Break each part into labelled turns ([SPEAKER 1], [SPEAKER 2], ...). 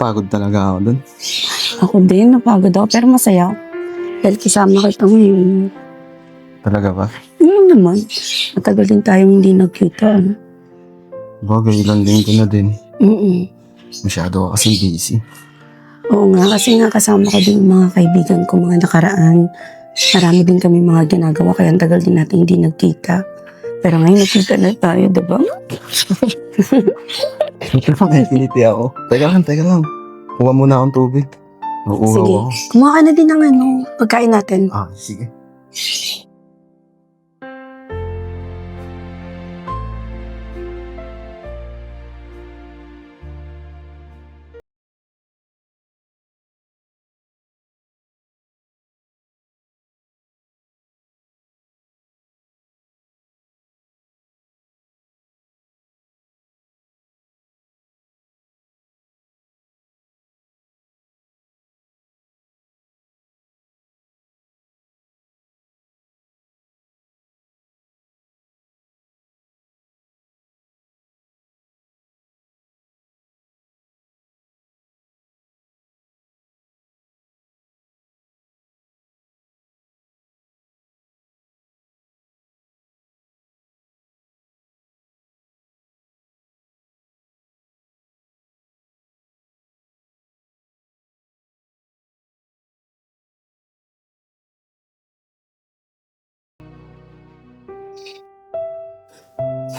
[SPEAKER 1] Pagod talaga ako dun.
[SPEAKER 2] Ako din, napagod ako, pero masaya. Dahil kasama kita ngayon.
[SPEAKER 1] Talaga ba?
[SPEAKER 2] Ano naman, matagal din tayong hindi nagkita. Ano?
[SPEAKER 1] Bagay, ilang linggo na din. Masyado ka kasing busy.
[SPEAKER 2] Oo nga, kasi nga kasama ko din yung mga kaibigan ko, mga nakaraan. Marami din kami mga ginagawa, kaya ang tagal din natin hindi nagkita. Pero ngayon nagkita na tayo, diba?
[SPEAKER 1] Nakiniti ako. Teka lang. Kuha muna akong tubig. Nauuhaw
[SPEAKER 2] Sige,
[SPEAKER 1] ako.
[SPEAKER 2] kumuha ka na din ng pagkain natin.
[SPEAKER 1] Sige.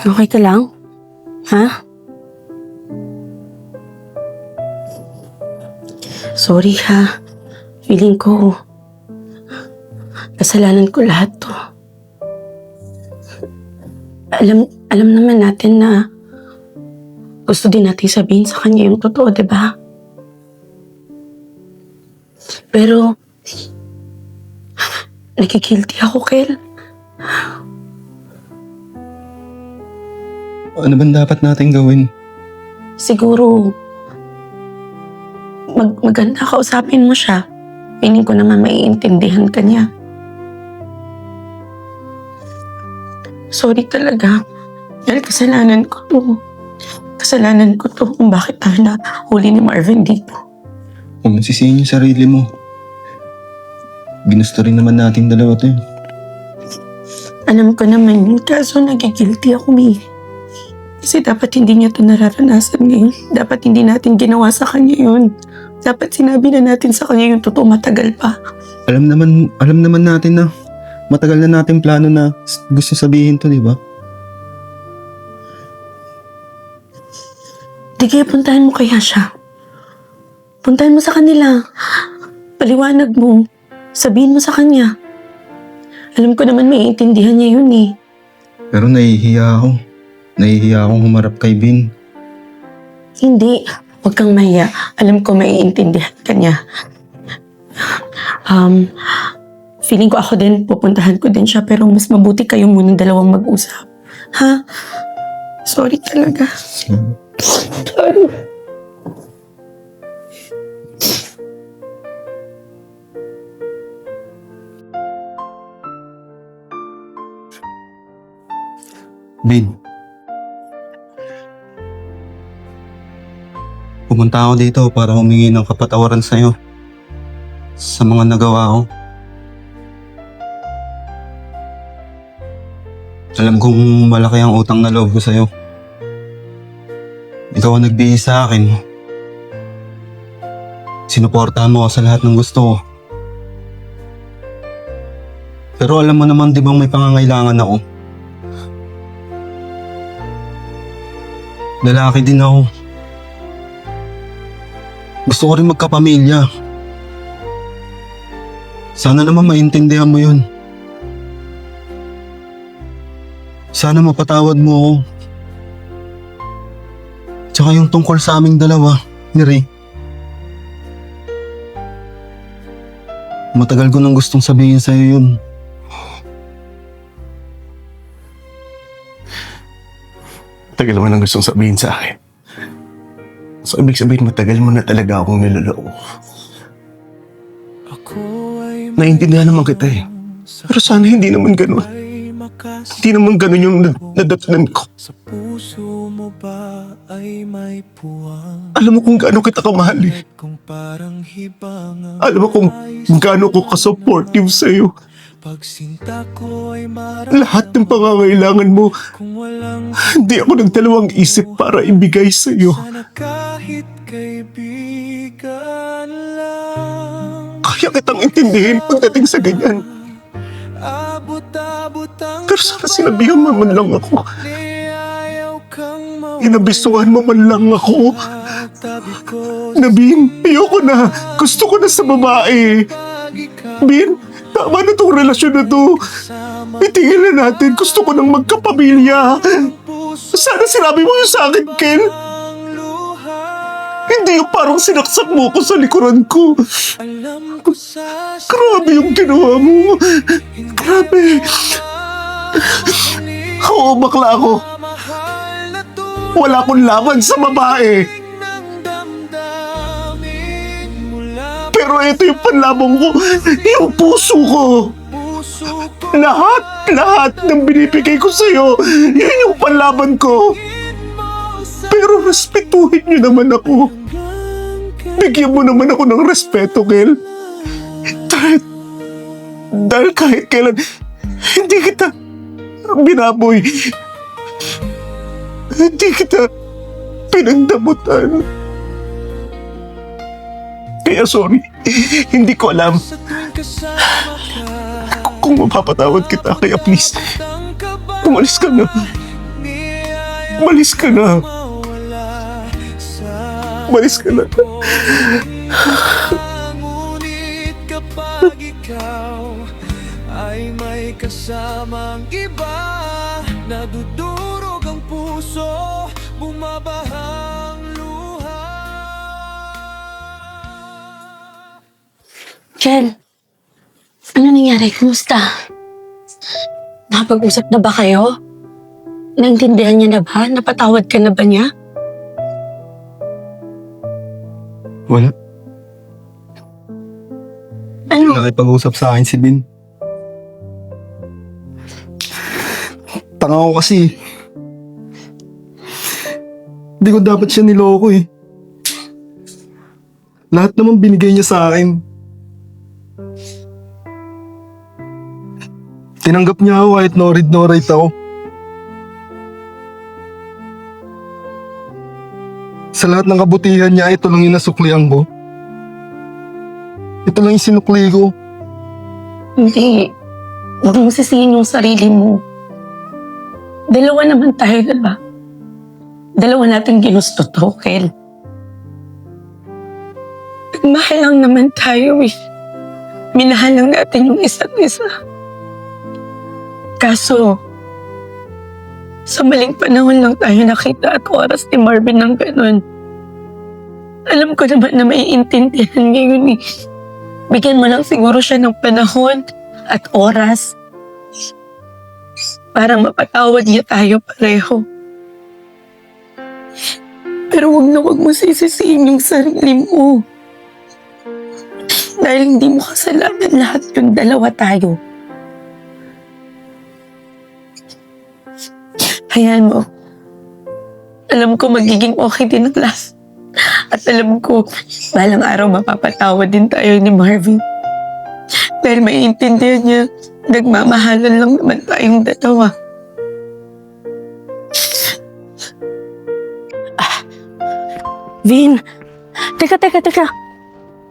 [SPEAKER 2] Okay ka lang? Ha? Sorry ha. Feeling ko, kasalanan ko lahat to. Alam naman natin na gusto din natin sabihin sa kanya yung totoo, di ba? Pero, nakikilty ako, Kel.
[SPEAKER 1] Ano bang dapat natin gawin?
[SPEAKER 2] Siguro, maganda kausapin mo siya. Feeling ko naman maiintindihan ka niya. Sorry talaga. Dahil kasalanan ko to. Kasalanan ko to kung bakit tayo nahuli ni Marvin dito.
[SPEAKER 1] Huwag mo sisihin yung sarili mo. Ginusto rin naman natin dalawa to.
[SPEAKER 2] Alam ko naman yun, kaso nagigilty ako, May. Kasi dapat hindi niya ito nararanasan ngayon. Dapat hindi natin ginawa sa kanya yun. Dapat sinabi na natin sa kanya yung totoo matagal pa.
[SPEAKER 1] Alam naman natin na matagal na natin plano na gusto sabihin to, di ba?
[SPEAKER 2] Di kaya puntahan mo kaya siya. Puntahan mo sa kanila. Paliwanag mo. Sabihin mo sa kanya. Alam ko naman maiintindihan niya yun eh.
[SPEAKER 1] Pero nahihiya ako. Nahihiya akong humarap kay Bin.
[SPEAKER 2] Hindi. Huwag kang mahiya. Alam ko maiintindihan ka niya. Feeling ko ako din, pupuntahan ko din siya, pero mas mabuti kayong munang dalawang mag-usap. Ha? Sorry talaga. Sorry.
[SPEAKER 1] Bin. Pumunta ako dito para humingi ng kapatawaran sa'yo sa mga nagawa ko. Alam kong malaki ang utang na loob ko sa'yo. Ikaw ang nagbihis sa akin. Sinuportahan mo ako sa lahat ng gusto ko. Pero alam mo naman, di bang may pangangailangan ako? Lalaki din ako. Gusto ko rin magkapamilya. Sana naman maintindihan mo yun. Sana mapatawad mo ako. Tsaka yung tungkol sa aming dalawa, ni Ray. Matagal ko nang gustong sabihin sa'yo yun.
[SPEAKER 3] Tagal mo nang gustong sabihin sa akin. So, ibig sabihin, matagal mo na talaga akong niloloko. Naiintindihan naman kita eh. Pero sana hindi naman ganun. Hindi naman ganun yung nadatnan ko.
[SPEAKER 4] mo ba ay may puwang?
[SPEAKER 3] Alam mo kung gaano kita kamahal eh.
[SPEAKER 4] Kung parang hibang ang
[SPEAKER 3] Alam mo kung gaano ko ka-supportive sa'yo.
[SPEAKER 4] pagsinta ko ay
[SPEAKER 3] Lahat ng pangangailangan mo,
[SPEAKER 4] kung walang
[SPEAKER 3] hindi ako nagdalawang isip para ibigay sa'yo.
[SPEAKER 4] sana kahit kaibigan lang.
[SPEAKER 3] Kaya kitang intindihin pagdating sa ganyan.
[SPEAKER 4] Abot-abot ang
[SPEAKER 3] Pero sana sinabihan mo man lang ako.
[SPEAKER 4] ayaw kang
[SPEAKER 3] Inabisuhan mo man lang ako.
[SPEAKER 4] tabi ko
[SPEAKER 3] Nabin, ayoko na. Gusto ko na sa babae. Bin, tama na tong relasyon na to. Itigil na natin. Gusto ko nang magkapamilya. Sana sinabi mo yun sa akin, Ken. Hindi yung parang sinaksak mo ko sa likuran ko.
[SPEAKER 4] alam ko sa
[SPEAKER 3] Grabe yung ginawa mo. Grabe. Oo, bakla ako.
[SPEAKER 4] mahal na tunay
[SPEAKER 3] Wala akong laban sa babae.
[SPEAKER 4] ng damdamin mula
[SPEAKER 3] Pero ito yung panlabang ko. Yung puso ko.
[SPEAKER 4] puso ko.
[SPEAKER 3] Lahat ng binibigay ko sa'yo. Yun yung panlaban ko. Pero respetuhin niyo naman ako. Bigyan mo naman ako ng respeto, Kel. Dahil kahit kailan, hindi kita binaboy. Hindi kita pinagdamutan. Kaya sorry, hindi ko alam
[SPEAKER 4] Sa tuwing kasama ka,
[SPEAKER 3] kung mapapatawad kita. Kaya please,
[SPEAKER 4] ang kaba
[SPEAKER 3] umalis ka na.
[SPEAKER 4] niya
[SPEAKER 3] Umalis ka na.
[SPEAKER 4] mawala sa
[SPEAKER 3] Umalis ka na.
[SPEAKER 4] ngunit kapag ikaw ay may kasamang iba, nadudurog ang puso, bumabahang luha.
[SPEAKER 2] Kel, ano nangyari? Kumusta? Nakapag-usap na ba kayo? Naintindihan niya na ba? Napatawad ka na ba niya?
[SPEAKER 1] Wala.
[SPEAKER 2] Ano?
[SPEAKER 1] Nakipag-usap sa akin si Bin. Tanga ko kasi. Hindi ko dapat siya niloko eh. Lahat naman binigay niya sa akin. Tinanggap niya ako kahit no read no write ako. Sa lahat ng kabutihan niya, ito lang yung nasuklihan ko. Ito lang yung sinukli ko.
[SPEAKER 2] Hindi. Huwag mong sisihin yung sarili mo. Dalawa naman tayo, diba? Dalawa natin ginusto to, Kel. Nagmahal lang naman tayo eh. Minahal lang natin yung isa't isa. Kaso, sa maling panahon lang tayo nakita at oras ni Marvin ng ganun. Alam ko naman na maiintindihan ngayon eh. Bigyan mo lang siguro siya ng panahon at oras para mapatawad niya tayo pareho. Pero wag mo sisisiin yung sarili mo. Dahil hindi mo kasalanan lahat yung dalawa tayo. Hayaan mo. Alam ko magiging okay din ang last. At alam ko, balang araw mapapatawad din tayo ni Marvin. Dahil maiintindihan niya, nagmamahalan lang naman tayong dalawa. Vin, teka.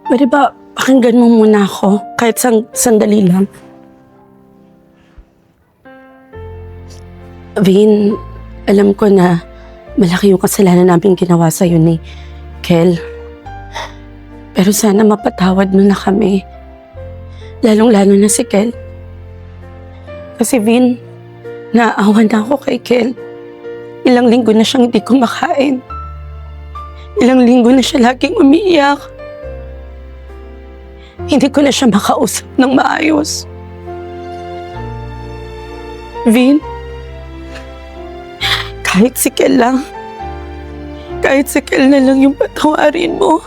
[SPEAKER 2] Pwede ba pakinggan mo muna ako? Kahit sandali lang. Vin, alam ko na malaki yung kasalanan namin ginawa sa'yo ni Kel. Pero sana mapatawad mo na kami. Lalong-lalo na si Kel. Kasi Vin, naaawa na ako kay Kel. Ilang linggo na siyang hindi kumakain. Ilang linggo na siya laging umiiyak. Hindi ko na siya makausap ng maayos. Vin, kahit si Kel lang, kahit si Kel na lang yung patawarin mo.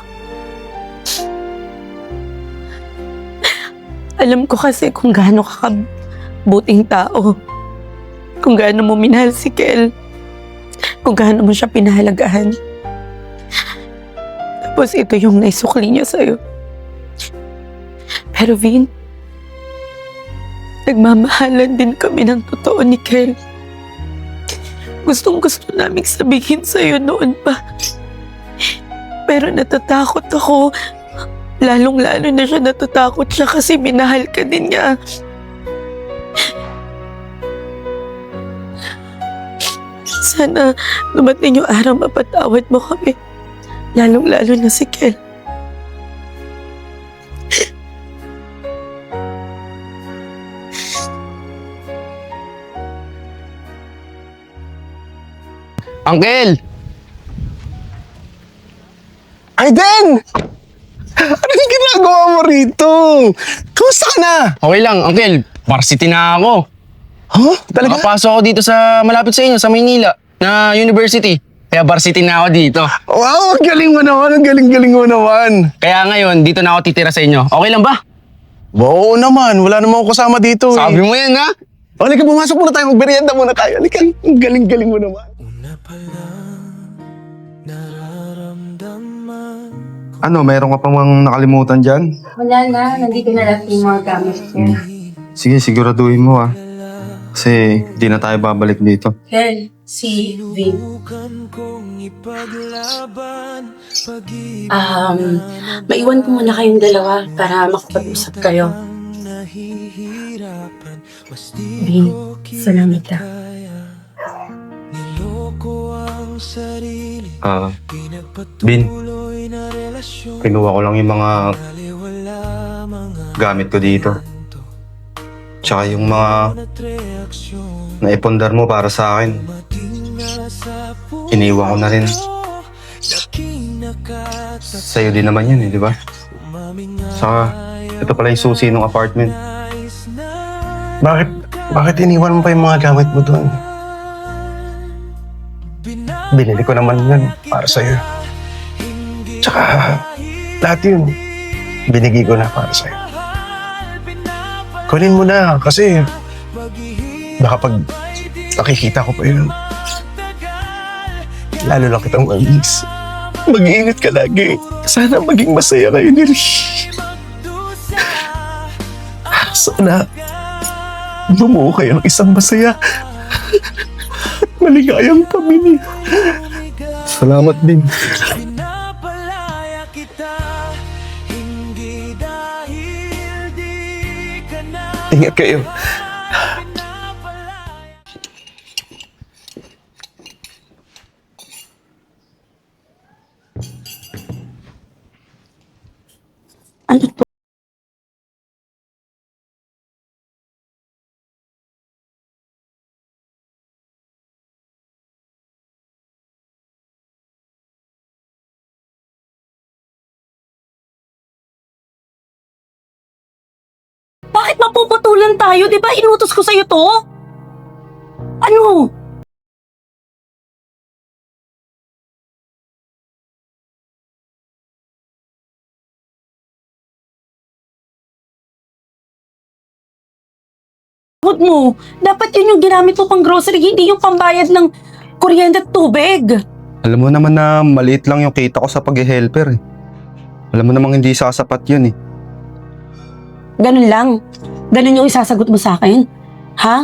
[SPEAKER 2] Alam ko kasi kung gaano ka kabuting tao, kung gaano mo minahal si Kel. kung gaano mo siya pinahalagahan. Tapos ito yung naisukli niya sa'yo. Pero Vin, nagmamahalan din kami ng totoo ni Kel. Gustong-gusto naming sabihin sa'yo noon pa. Pero natatakot ako. Lalong-lalo na siya natatakot siya kasi minahal ka din niya. Sana dumating yung araw mapatawad mo kami. Lalong-lalo na si Kel.
[SPEAKER 5] Uncle!
[SPEAKER 3] Aiden! Ano yung ginagawa mo rito? Kamusta ka na?
[SPEAKER 5] Okay lang, Uncle. Varsity na ako.
[SPEAKER 3] Huh? Talaga?
[SPEAKER 5] Nakapasok ako dito sa malapit sa inyo, sa Maynila, na university. Kaya varsity na ako dito.
[SPEAKER 3] Wow, ang galing mo naman. Ang galing-galing mo naman.
[SPEAKER 5] Kaya ngayon, dito na ako titira sa inyo. Okay lang ba?
[SPEAKER 3] Oo naman. Wala naman ako kasama dito.
[SPEAKER 5] Sabi mo yan, ha?
[SPEAKER 3] Halika, pumasok muna tayo. Magmerienda muna tayo. Halika. Ang galing-galing mo naman.
[SPEAKER 4] Una pa lang nararamdaman
[SPEAKER 1] Ano, mayroon ka pang nakalimutan dyan?
[SPEAKER 6] Wala na, nandito na lang yung mga gamit ko.
[SPEAKER 1] Sige, siguraduhin mo Kasi di na tayo babalik dito.
[SPEAKER 6] Kel, si Vin.
[SPEAKER 4] Subukan kong ipaglaban pag-ibig
[SPEAKER 6] Maiwan ko muna kayong dalawa para makapag-usap kayo.
[SPEAKER 4] nahihirapan mas
[SPEAKER 6] Vin,
[SPEAKER 4] di ko
[SPEAKER 6] salamat ah.
[SPEAKER 4] kaya niloko ang sarili
[SPEAKER 1] Bin,
[SPEAKER 4] pinagpatuloy na relasyon
[SPEAKER 1] kinuha ko lang yung mga
[SPEAKER 4] baliwala mga
[SPEAKER 1] gamit ko dito. Tsaka yung mga
[SPEAKER 4] at reaksyon
[SPEAKER 1] naipondar mo para sa akin.
[SPEAKER 4] mating nasa
[SPEAKER 1] Iniwan ko na rin.
[SPEAKER 4] Laking nakatatay
[SPEAKER 1] Sa'yo din naman yun di ba?
[SPEAKER 4] umaming nga
[SPEAKER 1] Saka, ito pala yung susi ng apartment.
[SPEAKER 4] nais na
[SPEAKER 3] Bakit iniwan mo pa yung mga gamit mo doon? Binili ko naman yun para sa'yo. Tsaka, lahat yun, binigay ko na para sa'yo. Kunin mo na kasi baka pag nakikita ko pa yun, lalo lang kitang mag-miss. Mag-iingat ka lagi. Sana maging masaya kayo ni Rish. Sana bumuo kayo ng isang masaya at maligayang pamilya.
[SPEAKER 1] Salamat din.
[SPEAKER 4] pinapalaya kita hindi dahil di ka na
[SPEAKER 3] Ingat kayo.
[SPEAKER 6] Ano to? Bakit mapuputulan tayo? Di ba inutos ko sa'yo to? Ano? Huwag mo. Dapat yun yung ginamit mo pang grocery, hindi yung pambayad ng kuryente at tubig.
[SPEAKER 1] Alam mo naman na maliit lang yung kita ko sa pag-helper Alam mo namang hindi sasapat yun
[SPEAKER 6] Ganun lang. Ganun yung isasagot mo sa akin. Ha?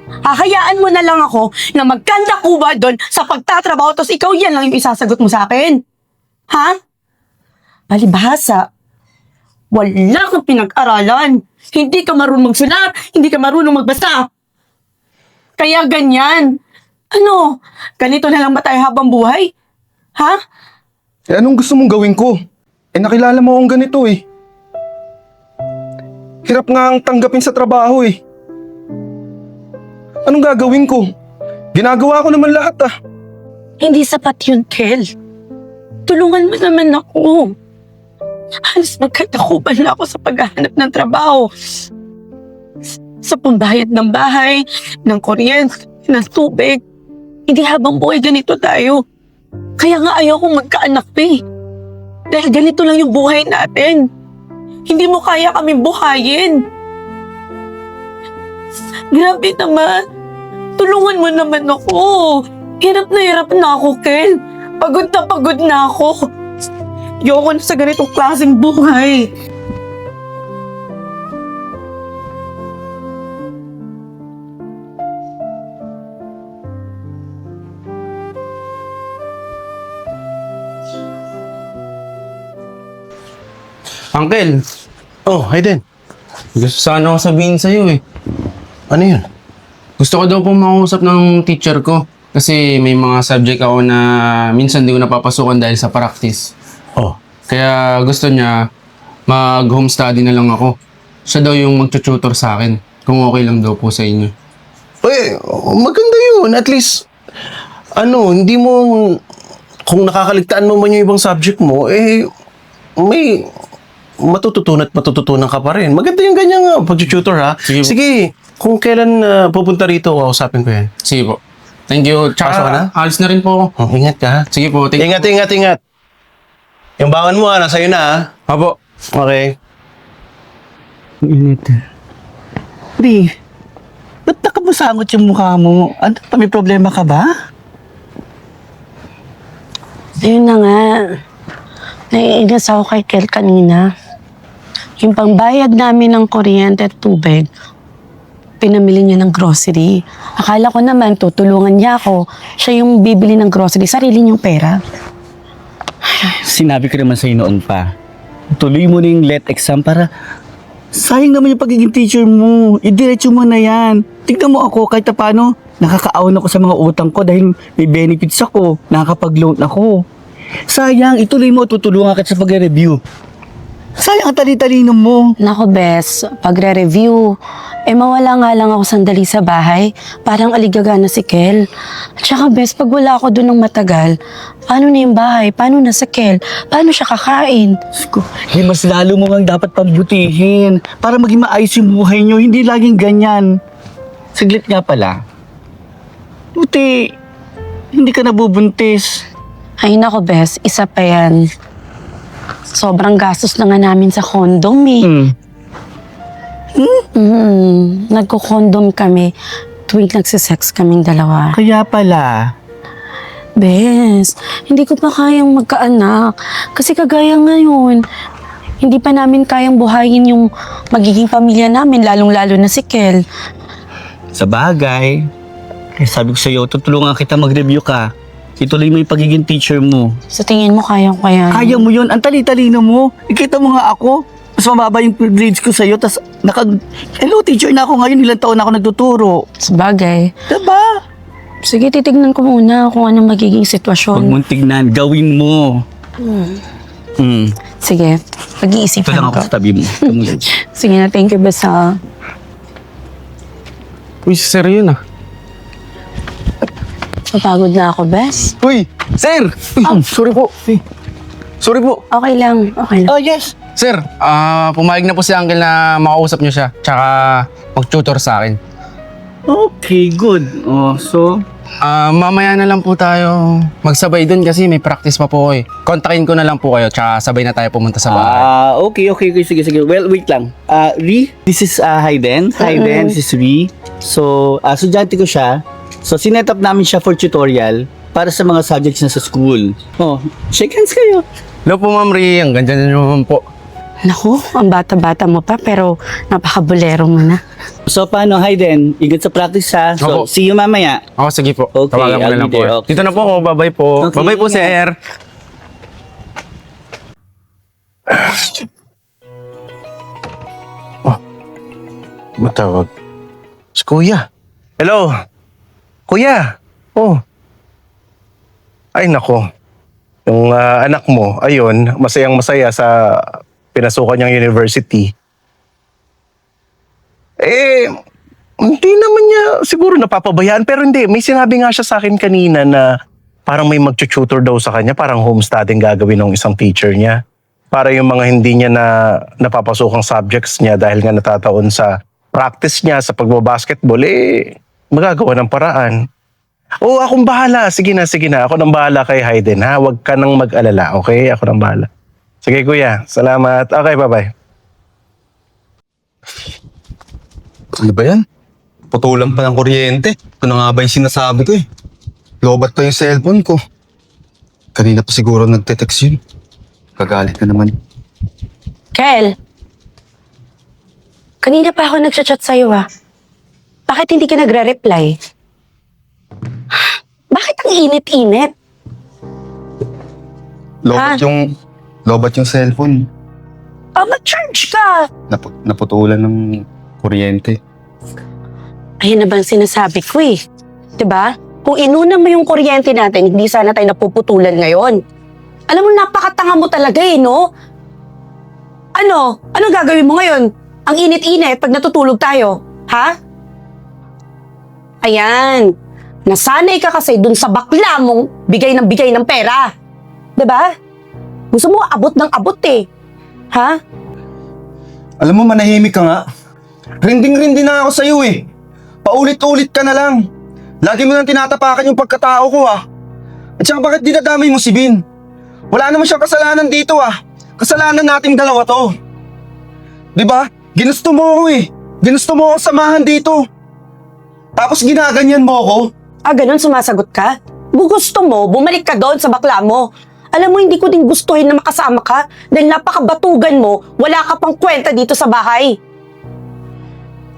[SPEAKER 6] Hahayaan mo na lang ako na magkanda kuba doon sa pagtatrabaho tapos ikaw yan lang yung isasagot mo sa akin. Ha? Palibhasa. Wala kang pinag-aralan. Hindi ka marunong magsulat. Hindi ka marunong magbasa. Kaya ganyan. Ano? Ganito na lang ba tayo habang buhay? Ha?
[SPEAKER 1] Anong gusto mong gawin ko? Nakilala mo akong ganito Hirap nga ang tanggapin sa trabaho Anong gagawin ko? Ginagawa ko naman lahat
[SPEAKER 6] Hindi sapat yun, Kel. Tulungan mo naman ako. Halos magkatakuban na ako sa paghahanap ng trabaho. Sa pambayad ng bahay, ng kuryente, ng tubig. Hindi habang buhay ganito tayo. Kaya nga ayaw kong magkaanak Dahil ganito lang yung buhay natin. Hindi mo kaya kaming buhayin. Grabe naman. Tulungan mo naman ako. Hirap na ako, Kel. Pagod na ako. Ayoko na sa ganitong klaseng buhay.
[SPEAKER 5] Uncle,
[SPEAKER 3] Oh, Hayden.
[SPEAKER 5] gusto sana ako sabihin sa'yo eh.
[SPEAKER 3] Ano yun?
[SPEAKER 5] Gusto ko daw pong makausap ng teacher ko. Kasi may mga subject ako na minsan di ko napapasukan dahil sa practice.
[SPEAKER 3] Oh,
[SPEAKER 5] Kaya gusto niya mag-home study na lang ako. Siya daw yung mag-tutor sa akin. Kung okay lang daw po sa inyo.
[SPEAKER 3] maganda yun. At least, hindi mo, kung nakakaligtaan mo man yung ibang subject mo, may matututunan ka pa rin. Maganda yung ganyang pag-tutor, ha?
[SPEAKER 5] Sige.
[SPEAKER 3] Sige, kung kailan pupunta rito, kausapin ko yan.
[SPEAKER 5] Sige po. Thank you.
[SPEAKER 3] Pasok ka na?
[SPEAKER 5] Tsaka, alis na rin po ako.
[SPEAKER 3] Oh, ingat ka, ha?
[SPEAKER 5] Sige po. Thank you.
[SPEAKER 3] Ingat. Yung baon mo, sa'yo na, ha?
[SPEAKER 5] Apo.
[SPEAKER 3] Okay.
[SPEAKER 7] Init. Pri, ba't nakabusangot yung mukha mo? Ano pa, may problema ka ba?
[SPEAKER 6] Ayun na nga. Naiinis ako kay Kel kanina. Yung pangbayad namin ng kuryente at tubig, pinamili niya ng grocery. Akala ko naman tutulungan niya ako. Siya yung bibili ng grocery, sarili niyang pera.
[SPEAKER 7] Sinabi ko naman sa'yo noon pa. Tuloy mo na yung let exam para sayang naman yung pagiging teacher mo. Idiretso mo na yan. Tignan mo ako kahit na paano, nakaka-aon ako sa mga utang ko dahil may benefits ako. Nakakapag-loan ako. Sayang, ituloy mo, tutulungan kita sa pag-review. Sayang ang tali-talino mo.
[SPEAKER 6] Nako, Bes, pagre-review, mawala nga lang ako sandali sa bahay. Parang aligagana si Kel. Tsaka, Bes, pag wala ako doon ng matagal, paano na yung bahay? Paano na si Kel? Paano siya kakain?
[SPEAKER 7] Sko, mas lalo mo nga dapat pambutihin para maging maayos yung buhay nyo, hindi laging ganyan. Saglit nga pala. Buti, hindi ka nabubuntis.
[SPEAKER 6] Ay, nako, Bes, isa pa yan. Sobrang gastos na nga namin sa condom eh. Nagko-condom kami tuwing nagsisex kaming dalawa.
[SPEAKER 7] Kaya pala.
[SPEAKER 6] Bes, hindi ko pa kayang magkaanak. Kasi kagaya ngayon, hindi pa namin kayang buhayin yung magiging pamilya namin, lalong-lalo na si Kel.
[SPEAKER 7] Sa bagay, kaya sabi ko sa'yo, tutulungan kita mag-review ka. Ituloy mo yung pagiging teacher mo.
[SPEAKER 6] Sa tingin mo, kayang kaya?
[SPEAKER 7] Kaya mo yun, ang tali-talino mo. Ikita mo nga ako. Mas mababa yung grades ko sa'yo, tas hello, teacher na ako ngayon, ilang taon na ako nagtuturo.
[SPEAKER 6] Sa bagay.
[SPEAKER 7] Diba?
[SPEAKER 6] Sige, titignan ko muna kung anong magiging
[SPEAKER 7] Huwag
[SPEAKER 6] sitwasyon.
[SPEAKER 7] mong tignan, gawin mo.
[SPEAKER 6] Sige,
[SPEAKER 7] Ito
[SPEAKER 6] pag-iisipan
[SPEAKER 7] lang ako
[SPEAKER 6] ko.
[SPEAKER 7] sa tabi mo. Tumulit.
[SPEAKER 6] Sige na, thank you, Bes, ha.
[SPEAKER 5] Uy, sir yun ah.
[SPEAKER 6] Napagod na ako, Bes.
[SPEAKER 5] Uy, sir! Uy, sorry po. Sorry po.
[SPEAKER 6] Okay lang, okay lang.
[SPEAKER 7] Oh, yes.
[SPEAKER 5] Sir, pumayag na po si Uncle na makausap niyo siya. Tsaka mag-tutor sa akin.
[SPEAKER 7] Okay, good. Oh, so,
[SPEAKER 5] Mamaya na lang po tayo magsabay dun kasi may practice pa po eh. Kontakin ko na lang po kayo tsaka sabay na tayo pumunta sa bahay.
[SPEAKER 7] okay. Sige. Well, wait lang. Ri, this is Hayden. Hayden, this is Ri. So, estudyante ko siya. So, sinet up namin siya for tutorial para sa mga subjects na sa school. Oh, shake hands kayo.
[SPEAKER 5] Hello po Ma'am Ri, ang ganda na naman po.
[SPEAKER 6] Naku, ang bata-bata mo pa pero napakabulero mo na.
[SPEAKER 7] So, paano, Hayden? Ingat sa practice ha.
[SPEAKER 5] Opo.
[SPEAKER 7] So, see you mamaya.
[SPEAKER 5] Ako, sige po.
[SPEAKER 7] Okay,
[SPEAKER 5] Tawagan ko na
[SPEAKER 7] I'll
[SPEAKER 5] lang
[SPEAKER 7] be
[SPEAKER 5] po.
[SPEAKER 7] there. Okay.
[SPEAKER 5] Dito na po ako, bye-bye po.
[SPEAKER 7] Okay,
[SPEAKER 5] Bye-bye po,
[SPEAKER 7] ingat.
[SPEAKER 5] sir.
[SPEAKER 3] Matawag. Si Kuya. Hello? Kuya? Oh. Ay, nako. Yung anak mo, ayun, masayang-masaya sa pinasukan niyang university. Hindi naman niya siguro napapabayaan, pero hindi. May sinabi nga siya sa akin kanina na parang may mag-tutor daw sa kanya, parang home studying gagawin ng isang teacher niya. Para yung mga hindi niya na napapasukang subjects niya dahil nga natataon sa practice niya sa pagbabasketball, magagawa ng paraan. Oo, akong bahala. Sige na. Ako nang bahala kay Hayden, ha? Huwag ka nang mag-alala, okay? Ako nang bahala. Sige, kuya. Salamat. Okay, bye-bye.
[SPEAKER 1] Ano ba yan? Putulan pa ng kuryente. Ito na nga ba yung sinasabi ko eh. Lobat pa yung cellphone ko. Kanina pa siguro nagte-text yun. Kagalit ka naman.
[SPEAKER 6] Kel, kanina pa ako nagchat-chat sa'yo Bakit hindi ka nagre-reply? Bakit ang init-init?
[SPEAKER 1] Lobat yung cellphone.
[SPEAKER 6] Mag-charge ka!
[SPEAKER 1] Naputulan ng kuryente.
[SPEAKER 6] Ayun na bang sinasabi ko Diba? Kung inuna mo yung kuryente natin, hindi sana tayo napuputulan ngayon. Alam mo, napakatanga mo talaga no? Ano? Anong gagawin mo ngayon? Ang init-init pag natutulog tayo, ha? Ayan. Nasanay ka kasi dun sa bakla mong bigay ng pera. Diba? Gusto mo abot ng abot Ha?
[SPEAKER 1] Alam mo, manahimik ka nga. Rinding-rindi na ako sa'yo Paulit-ulit ka na lang. Lagi mo nang tinatapakan yung pagkatao ko At saka bakit dinadamay mo si Bin? Wala naman siyang kasalanan dito Kasalanan nating dalawa to. Diba? Ginusto mo ako Ginusto mo ako samahan dito. Tapos ginaganyan mo ako.
[SPEAKER 6] Ganun sumasagot ka? Gusto mo, bumalik ka doon sa bakla mo. Alam mo, hindi ko din gustuhin na makasama ka dahil napakabatugan mo, wala ka pang kwenta dito sa bahay.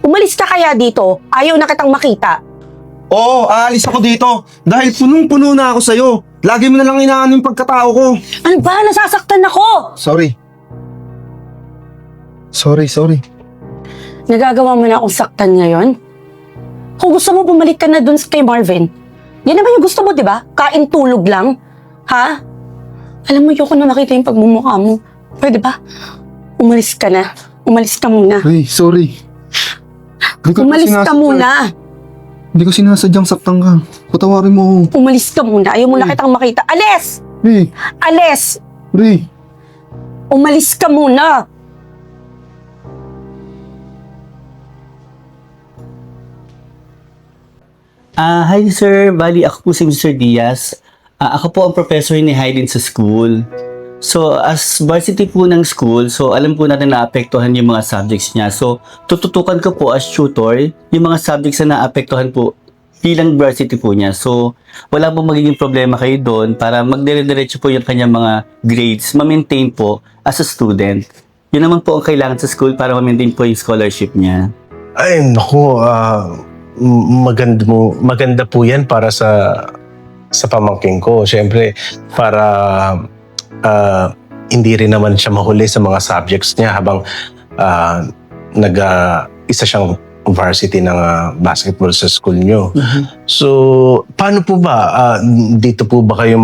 [SPEAKER 6] Umalis ka kaya dito, ayaw na kitang makita.
[SPEAKER 1] Oo, aalis ako dito. Dahil punong-puno na ako sa'yo. Lagi mo na lang inaano yung pagkatao ko.
[SPEAKER 6] Ano ba? Nasasaktan ako!
[SPEAKER 1] Sorry. Sorry.
[SPEAKER 6] Nagagawa mo na akong saktan ngayon? Kung gusto mo, bumalik ka na dun kay Marvin. Yan naman yung gusto mo, di ba? Kain tulog lang. Ha? Alam mo, ayoko na makita yung pagmumukha mo. Pwede ba? Umalis ka na. Umalis ka muna.
[SPEAKER 1] Hey, sorry.
[SPEAKER 6] Umalis ka muna.
[SPEAKER 1] Hindi ko sinasadyang saktan ka. Patawarin mo ako.
[SPEAKER 6] Umalis ka muna. Ayaw mo na kitang makita. Alis!
[SPEAKER 1] Ray,
[SPEAKER 6] Alis!
[SPEAKER 1] Ray.
[SPEAKER 6] Umalis ka muna.
[SPEAKER 7] Hi sir, bali ako po si Mr. Diaz. Ako po ang professor ni Hayden sa school. So, as varsity po ng school, so alam po natin na naapektuhan yung mga subjects niya. So, tututukan ko po as tutor yung mga subjects na naapektuhan po bilang varsity po niya. So, wala po magiging problema kayo doon para magdire-diretso po yung kanyang mga grades, ma-maintain po as a student. Yun naman po ang kailangan sa school para ma-maintain po yung scholarship niya.
[SPEAKER 3] Ay, naku, maganda po yan para sa pamangking ko. Siyempre, para hindi rin naman siya mahuli sa mga subjects niya habang isa siyang varsity ng basketball sa school niyo. So, paano po ba? Dito po ba kayo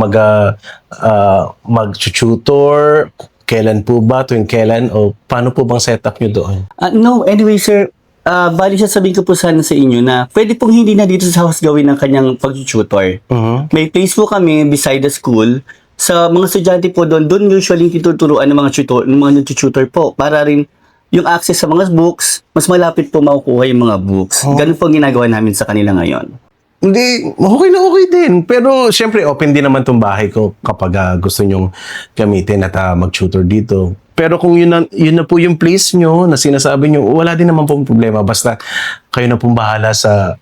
[SPEAKER 3] mag-tutor? Kailan po ba? Tuwing kailan? O paano po bang setup niyo doon?
[SPEAKER 7] No, anyway sir, bali sasabihin ko po sana sa inyo na pwede pong hindi na dito sa house gawin ng kanyang pag-tutor. May place po kami beside the school. Sa mga estudyante po doon usually tinuturuan ng mga tutor po para rin yung access sa mga books, mas malapit po makukuha yung mga books. Ganun po ang ginagawa namin sa kanila ngayon.
[SPEAKER 3] Hindi, okay din. Pero syempre, open din naman tong bahay ko kapag gusto nyong gamitin at mag-tutor dito. Pero kung yun na po yung place nyo na sinasabi nyo, wala din naman pong problema. Basta kayo na pong bahala sa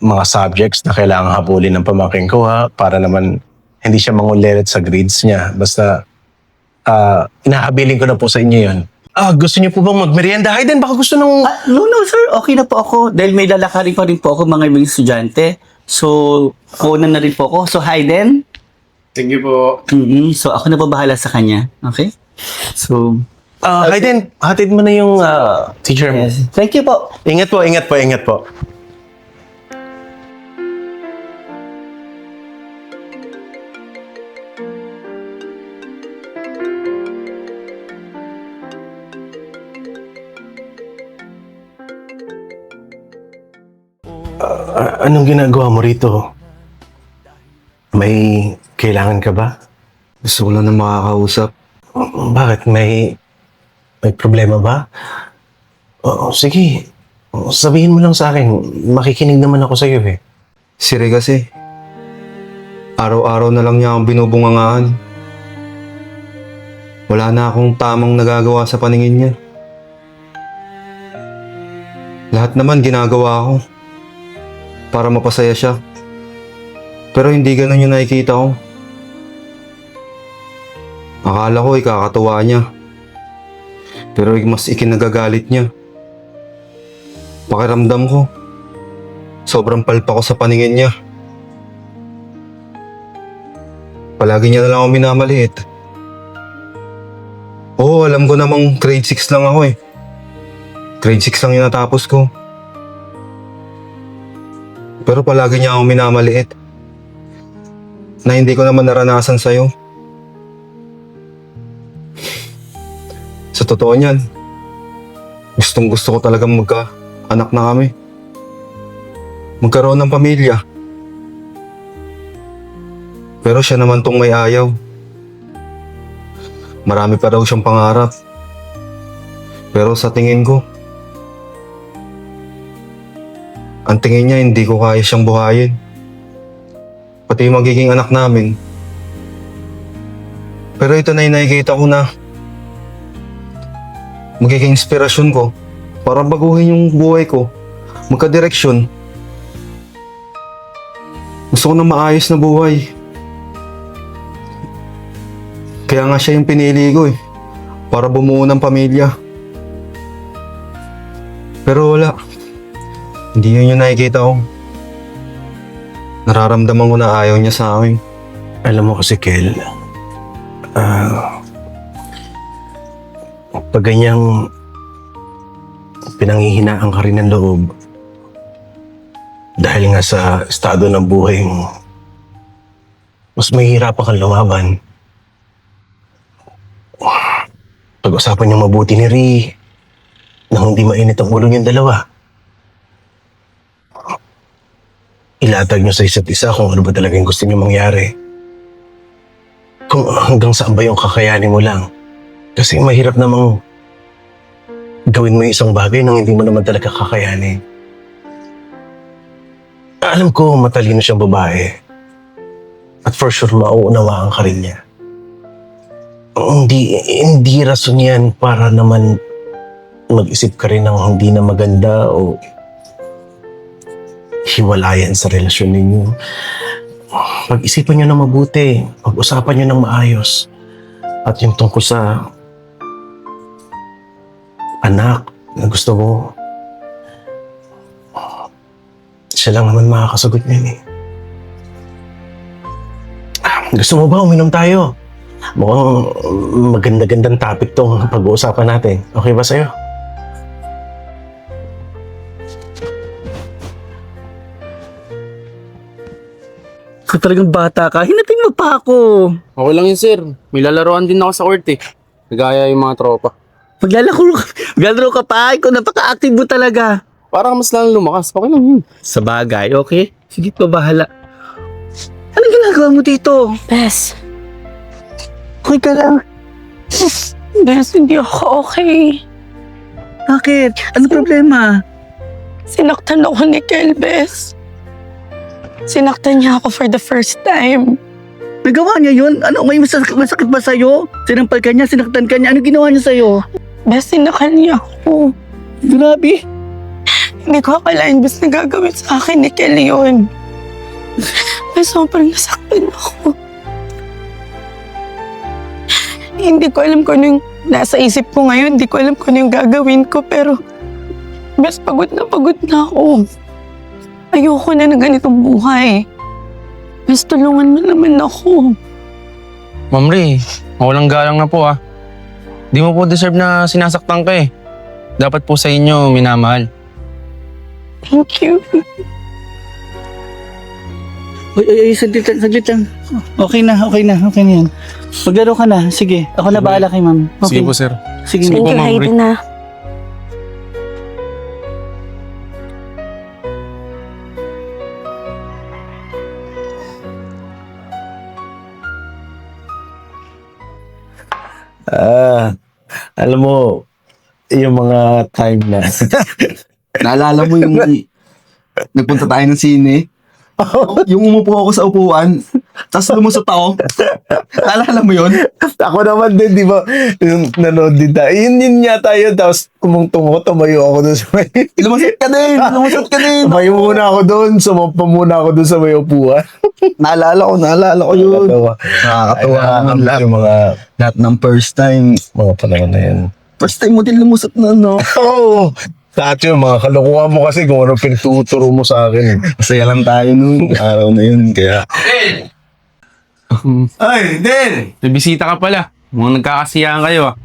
[SPEAKER 3] mga subjects na kailangan habulin ng pamangkin ko para naman hindi siya mangulelit sa grades niya. Basta inahabilin ko na po sa inyo yun. Gusto niyo po bang magmerienda? Hayden, baka gusto nung...
[SPEAKER 7] No sir, okay na po ako. Dahil may lalakarin pa rin po ako mga ibang estudyante. So, phone na rin po ako. So, Hayden?
[SPEAKER 5] Sige po.
[SPEAKER 7] So, ako na po bahala sa kanya. Okay? So,
[SPEAKER 3] Hayden, hatid mo na yung teacher mo.
[SPEAKER 7] yes. Thank you po.
[SPEAKER 3] Ingat po. Anong ginagawa mo rito? May kailangan ka ba?
[SPEAKER 1] Gusto ko lang na makakausap.
[SPEAKER 3] Bakit? May problema ba? Oo, sige. Sabihin mo lang sa akin. Makikinig naman ako sa iyo
[SPEAKER 1] Si Ray kasi, araw-araw na lang niya akong binubungangaan. Wala na akong tamang nagagawa sa paningin niya. Lahat naman ginagawa ko para mapasaya siya. Pero hindi ganun yung nakikita ko. Akala ko ikakatuwa niya. Pero mas ikinagagalit niya. Pakiramdam ko, sobrang palpa ko sa paningin niya. Palagi niya na lang ako minamaliit. Oo, alam ko namang grade 6 lang ako eh. Grade 6 lang yung natapos ko. Pero palagi niya ako minamaliit. Na hindi ko naman naranasan sa'yo. Sa totoo niyan, gustong gusto ko talagang magka-anak na kami. Magkaroon ng pamilya. Pero siya naman tong may ayaw. Marami pa daw siyang pangarap. Pero sa tingin ko, ang tingin niya hindi ko kaya siyang buhayin. Pati yung magiging anak namin. Pero ito na yung nakikita ko na magiging inspirasyon ko para baguhin yung buhay ko. Magka-direksyon. Gusto ko na maayos na buhay. Kaya nga siya yung pinili ko eh. Para bumuo ng pamilya. Pero wala. Hindi yun yung nakikita ko. Nararamdaman ko na ayaw niya sa akin.
[SPEAKER 3] Alam mo kasi, Kel, pag ganyang pinanghihinaan ka rin ng loob, dahil nga sa estado ng buhay mo, mas mahihirapan kang lumaban. Pag-usapan niyo mabuti ni Ri, nang hindi mainit ang ulo niyong dalawa. Ilatag niyo sa isa't isa kung ano ba talagang gusto niyo mangyari. Kung hanggang saan ba yung kakayanin mo lang. Kasi mahirap namang gawin mo yung isang bagay nang hindi mo naman talaga kakayanin. Alam ko matalino siyang babae. At for sure mauunawaan ka rin niya. Hindi rason yan para naman mag-isip ka rin ng hindi na maganda o hiwalayan sa relasyon ninyo. Pag-isipan nyo na mabuti. Pag-usapan nyo ng maayos. At yung tungkol sa anak na gusto mo, siya lang naman makakasagot niyan eh. Gusto mo ba uminom tayo? Mukhang maganda-gandang topic tong pag-uusapan natin. Okay ba sa'yo?
[SPEAKER 7] Ikaw talagang bata ka. Hinating mo pa ako.
[SPEAKER 5] Okay lang yun, sir. May lalaroan din ako sa court eh. Nagaya yung mga tropa.
[SPEAKER 7] Maglalaro ka pa. Ikaw napaka-active mo talaga.
[SPEAKER 5] Para mas lalong lumakas. Okay lang yun.
[SPEAKER 7] Sa bagay, okay? Sige pa, bahala. Anong ginagawa mo dito?
[SPEAKER 6] Bes,
[SPEAKER 7] Okay ka lang.
[SPEAKER 6] Bes, hindi ako okay.
[SPEAKER 7] Bakit? Ano problema?
[SPEAKER 6] Sinaktan ako ni Kel, Bes. Sinaktan niya ako for the first time.
[SPEAKER 7] Nagawa niya yun? Ano, may masakit ba sa'yo? Sinampal ka niya, sinaktan ka niya. Ano ginawa niya sa'yo?
[SPEAKER 6] Bes, sinakal niya ako.
[SPEAKER 7] Grabe.
[SPEAKER 6] Hindi ko akalain bes na gagawin sa akin ni Kel yun. Bes, sobrang nasaktan ako. Hindi ko alam kung ano yung nasa isip ko ngayon. Hindi ko alam kung ano yung gagawin ko. Pero, bes, pagod na ako. Ayoko na ng ganitong buhay. Bes, tulungan mo naman ako.
[SPEAKER 5] Ma'am Ray, mawalang galang na po ah. Di mo po deserve na sinasaktan ka eh. Dapat po sa inyo minamahal.
[SPEAKER 6] Thank you.
[SPEAKER 7] Ay, saglit lang. Okay na yan. Maglaro ka na. Sige, ako na bahala kay ma'am. Okay.
[SPEAKER 5] Sige po, sir.
[SPEAKER 7] Sige,
[SPEAKER 5] Sige
[SPEAKER 6] Thank
[SPEAKER 5] po,
[SPEAKER 6] you,
[SPEAKER 5] Ma'am Ray.
[SPEAKER 6] Hayden na.
[SPEAKER 3] Alam mo, yung mga time na
[SPEAKER 1] Naalala mo yung nagpunta tayo ng sine? Yung umupo ako sa upuan, Tapos lumusot ako. Naalala mo yun?
[SPEAKER 3] Ako naman din, di ba? Yung nanood din tayo. Yun yata yun. Tapos tumayo ako doon sa may...
[SPEAKER 1] Lumusot ka din! Lumusot ka din!
[SPEAKER 3] Tumayo muna ako doon. Sumampa muna ako doon sa may upuan.
[SPEAKER 1] Naalala ko yun. Nakakatawa naman lahat.
[SPEAKER 3] Yung mga
[SPEAKER 1] Ng first time.
[SPEAKER 3] mga panahon na yan.
[SPEAKER 1] First time mo din lumusot na, no?
[SPEAKER 3] Oo! Lahat yun, mga kalokohan mo kasi kung ano pinagtuturo mo sa akin.
[SPEAKER 1] Masaya lang tayo nung araw na yun. Kaya,
[SPEAKER 3] Ay, Den!
[SPEAKER 5] May bisita ka pala. Mukhang nagkakasiyahan kayo ah.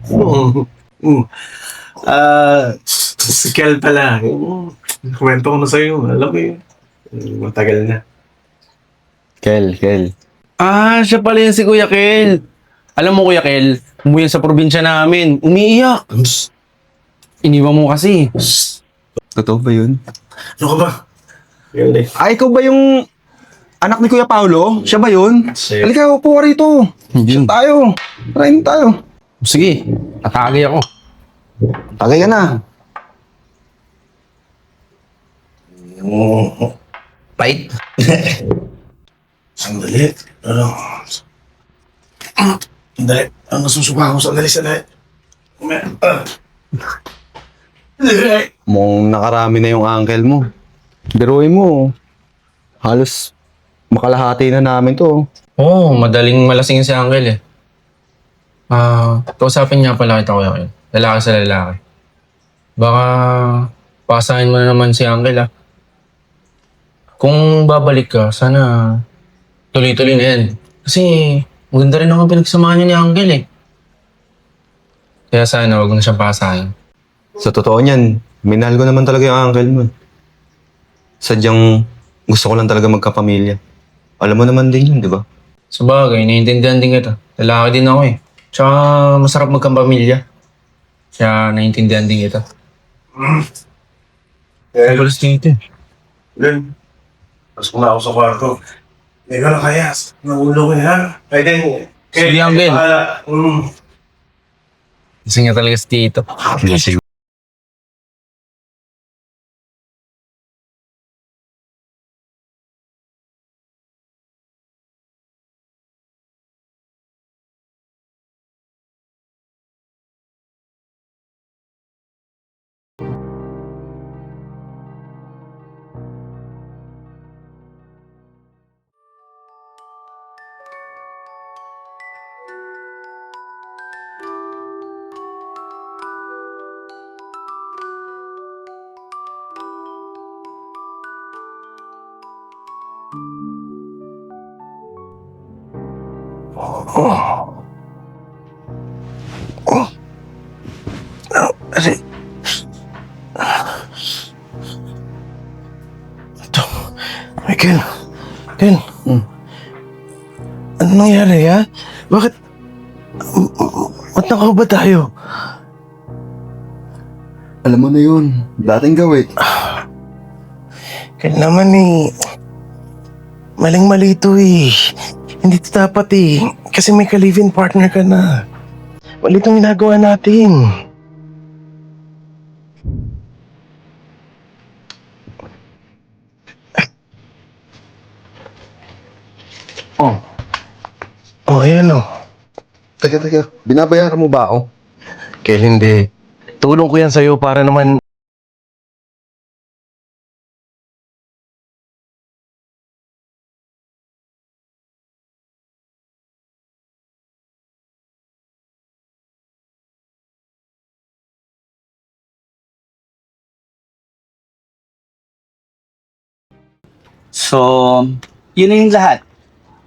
[SPEAKER 3] Si Kel pala. Kwento ko na sa'yo. Alam mo yun. Matagal na.
[SPEAKER 1] Kel.
[SPEAKER 5] Ah, siya pala yan si Kuya Kel. Alam mo Kuya Kel, umuwi sa probinsya namin. Umiiyak. Iniwan mo kasi.
[SPEAKER 1] Totoo ba yun?
[SPEAKER 3] Ano ka ba? Yun eh.
[SPEAKER 1] Ay, ikaw ba yung anak ni Kuya Paolo? Siya ba yun?
[SPEAKER 3] Siya.
[SPEAKER 1] Halika, upo ka rito.
[SPEAKER 5] Yun.
[SPEAKER 1] Tayo. Tarayin tayo.
[SPEAKER 5] Sige, tatagay ako.
[SPEAKER 1] Tagay ka na.
[SPEAKER 3] Bait. Sandali. Sandali. Ang nasusuka ko. Sandali.
[SPEAKER 1] Mukhang nakarami na yung uncle mo. Biruin mo. Halos makalahati na namin to.
[SPEAKER 5] Oo, madaling malasing si Uncle eh. Kausapin niya pala kita Kuya Kel. Lalaki sa lalaki. Baka pasahin mo na naman si Uncle ah. Kung babalik ka, sana tuloy-tuloy na yan. Kasi maganda rin naman pinagsamahan niya ni Uncle eh. Kaya sana wag mo na siyang pasahin.
[SPEAKER 1] Sa totoo niyan, minahal ko naman talaga yung uncle mo. Sadyang gusto ko lang talaga magkapamilya. Alam mo naman din yun, di ba?
[SPEAKER 5] Sa bagay, naiintindihan din kita. Lalaki din ako eh. Tsaka masarap magkapamilya. Kaya naiintindihan din kita. Balas dito eh.
[SPEAKER 3] Len, pasok na ako sa kwarto. Ikaw na kaya. Naulo ko ha. Ay, Den.
[SPEAKER 5] Sige, Uncle.
[SPEAKER 3] Bahala.
[SPEAKER 5] Gusto niya talaga si Tito.
[SPEAKER 3] Kel. Ano nangyari ha? Bakit? Matnakaw ba tayo?
[SPEAKER 1] Alam mo na yun. Dating gawin.
[SPEAKER 3] Kel naman eh. Maling-mali to eh. Hindi to dapat eh. Kasi may ka-live-in partner ka na. Mali itong ginagawa natin. Oh, ayan oh.
[SPEAKER 1] Teka. Binabayaran mo ba ako?
[SPEAKER 3] Kel, hindi. Tulong ko yan sa'yo para naman...
[SPEAKER 7] So, yun na yung lahat.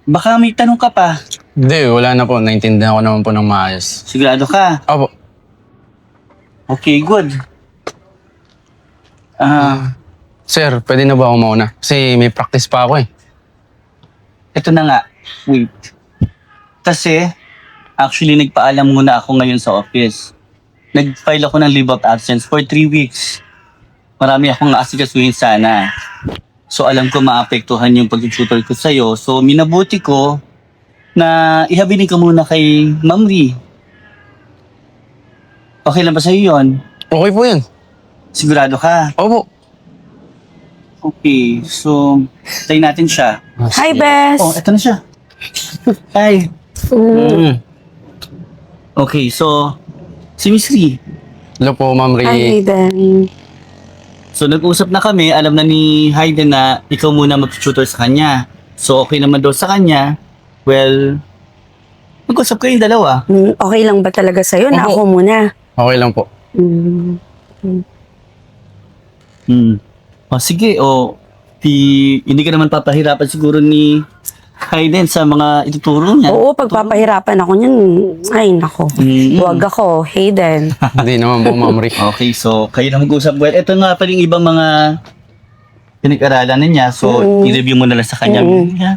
[SPEAKER 7] Baka may tanong ka pa.
[SPEAKER 5] Hindi, wala na po. Naintindihan ko naman po ng maayos.
[SPEAKER 7] Sigurado ka.
[SPEAKER 5] Opo.
[SPEAKER 7] Okay, good.
[SPEAKER 5] Sir, pwede na ba ako mauna? Kasi may practice pa ako eh.
[SPEAKER 7] Ito na nga. Wait. Kasi, actually, nagpaalam muna ako ngayon sa office. Nag-file ako ng leave of absence for 3 weeks. Marami akong aasikasuhin sana. So, alam ko maapektuhan yung pag-tutor ko sa'yo. So, minabuti ko na ihabilin ka muna kay Ma'am Ri. Okay lang ba sa'yo yun?
[SPEAKER 5] Okay po yan.
[SPEAKER 7] Sigurado ka?
[SPEAKER 5] Opo.
[SPEAKER 7] Okay, so, tayo natin siya.
[SPEAKER 6] Hi, Bes!
[SPEAKER 7] Oh, eto na siya. Ay. Okay, so, si Miss Lee.
[SPEAKER 5] Hello po, Ma'am Ray.
[SPEAKER 2] Hi, Hayden.
[SPEAKER 7] So, nag-usap na kami. Alam na ni Hayden na ikaw muna mag-tutor sa kanya. So, okay naman daw sa kanya. Well, mag-usap kayong dalawa.
[SPEAKER 6] Okay lang ba talaga sa'yo na
[SPEAKER 5] Opo.
[SPEAKER 6] ako muna?
[SPEAKER 5] Okay lang po.
[SPEAKER 7] O, sige. Hindi ka naman papahirapan siguro ni Hayden sa mga ituturo niya.
[SPEAKER 6] Oo, pagpapahirapan ako niyan, ay nako. Huwag ako, Hayden.
[SPEAKER 5] Hindi naman po, Ma'am Ray.
[SPEAKER 7] Okay, so kayo na mag-usap. Well, ito nga pa rin ibang mga pinag-aralan niya. So, i-review mo na lang sa kanya. Yeah.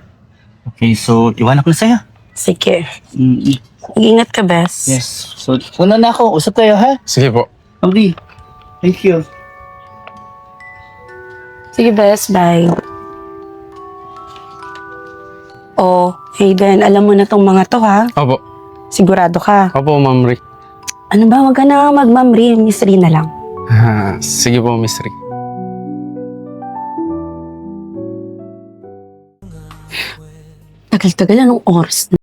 [SPEAKER 7] Okay, so iwanan ko na sa'yo.
[SPEAKER 6] Sige.
[SPEAKER 7] Mm,
[SPEAKER 6] Ingat ka, Bes.
[SPEAKER 7] Yes. So, una na ako. Usap tayo, ha?
[SPEAKER 5] Sige po.
[SPEAKER 7] Amri, thank you.
[SPEAKER 6] Sige, Bes. Bye. Oh, Hayden, alam mo na tong mga to, ha?
[SPEAKER 5] Opo.
[SPEAKER 6] Sigurado ka.
[SPEAKER 5] Opo, Ma'am Ray.
[SPEAKER 6] Ano ba, wag ka na mag-mamri. Miss Rin na lang.
[SPEAKER 5] Sige po, Miss Ray.
[SPEAKER 6] Tagal-tagal, anong oras na?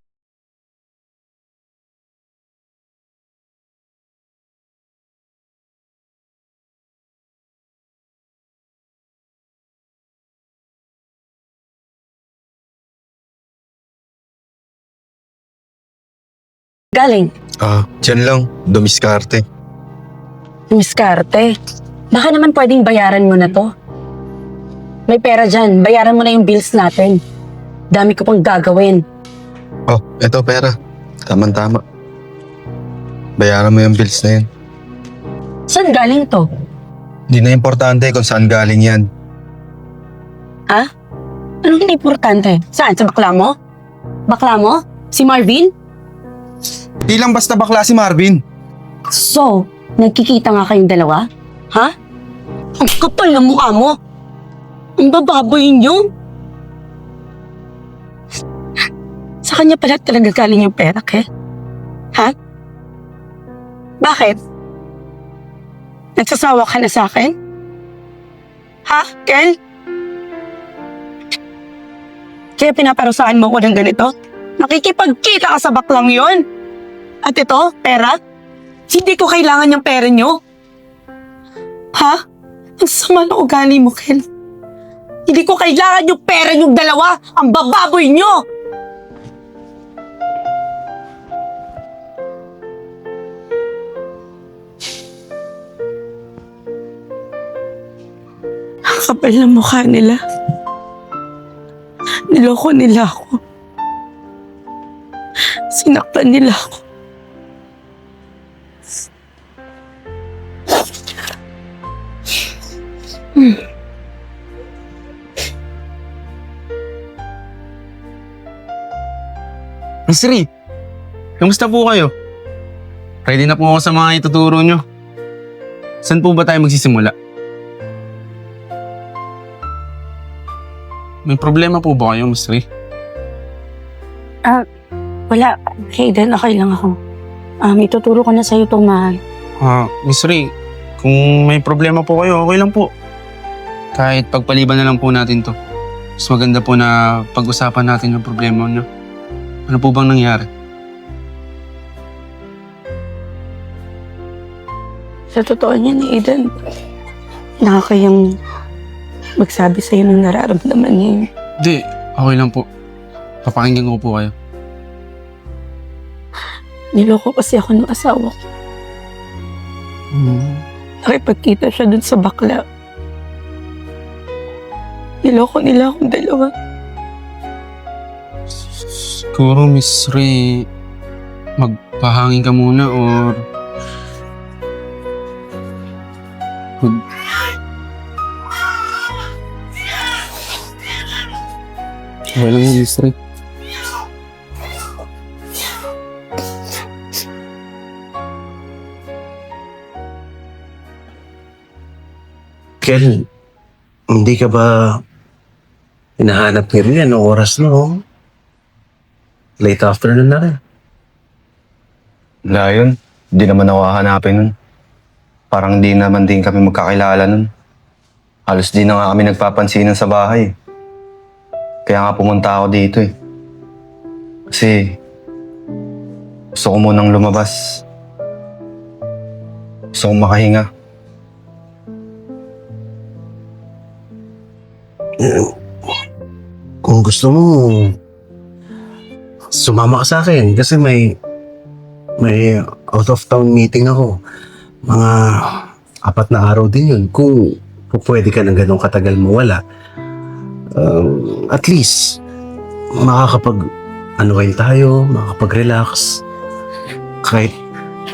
[SPEAKER 6] Galing.
[SPEAKER 1] Diyan lang. Dumiskarte.
[SPEAKER 6] Miskarte. Baka naman pwedeng bayaran mo na to. May pera dyan. Bayaran mo na yung bills natin. Dami ko pang gagawin.
[SPEAKER 1] Oh, eto pera. Tama-tama. Bayaran mo yung bills na yun.
[SPEAKER 6] Saan galing to?
[SPEAKER 1] Hindi na importante kung saan galing yan.
[SPEAKER 6] Anong hindi importante? Saan? Sa bakla mo? Bakla mo? Si Marvin?
[SPEAKER 1] Di lang basta bakla si Marvin.
[SPEAKER 6] So, nagkikita nga kayong dalawa? Ha? Ang kapal ng mukha mo! Ang bababoy niyo! Sa kanya pala talaga galing yung pera, Kel? Ha? Bakit? Nagsasawa ka na sa akin? Ha, Kel? Kaya pinaparusahan mo ko ng ganito? Nakikipagkita ka sa baklang yon? At ito, pera? Hindi ko kailangan yung pera nyo. Ha? Ang sama ng ugali mo, Kel. Hindi ko kailangan yung pera yung dalawa. Ang bababoy nyo!
[SPEAKER 2] Ang kapal ng mukha nila. Niloko nila ako. Sinaktan nila ako.
[SPEAKER 5] Miss Ray, kamusta po kayo? Ready na po ako sa mga ituturo nyo. Saan po ba tayo magsisimula? May problema po ba kayo, Miss Ray?
[SPEAKER 6] Wala. Hayden, okay lang ako. Ituturo ko na sa'yo itong mahal.
[SPEAKER 5] Miss Ray, kung may problema po kayo, okay lang po. Kahit pagpaliban na lang po natin to. Mas maganda po na pag-usapan natin yung problema nyo. Ano po bang nangyari?
[SPEAKER 2] Sa totoo niyan, Hayden, nakakayang magsabi sa'yo ng nararamdaman niya.
[SPEAKER 5] Hindi, okay lang po. Papakinggan ko po kayo.
[SPEAKER 2] Niloko kasi ako ng asawa ko. Nakipagkita siya dun sa bakla. Niloko nila akong dalawa.
[SPEAKER 5] Siguro, Miss Ray, magpahangin ka muna or... Okay lang yun, Miss Ray.
[SPEAKER 3] Kel, hindi ka ba hinahanap ni Rian? Anong oras na, oh? Late afternoon na rin.
[SPEAKER 1] Wala yun. Hindi naman ako hahanapin nun. Parang di naman din kami magkakilala nun. Halos di na nga kami nagpapansinan sa bahay. Kaya nga pumunta ako dito eh. Kasi gusto ko munang lumabas. Gusto kong makahinga.
[SPEAKER 3] Kung gusto mo, sumama ka sa akin kasi may out of town meeting ako. Mga 4 na araw din yun. Kung pwede ka ng ganong katagal mawala, at least makakapag-unwind tayo, makakapag-relax. Kahit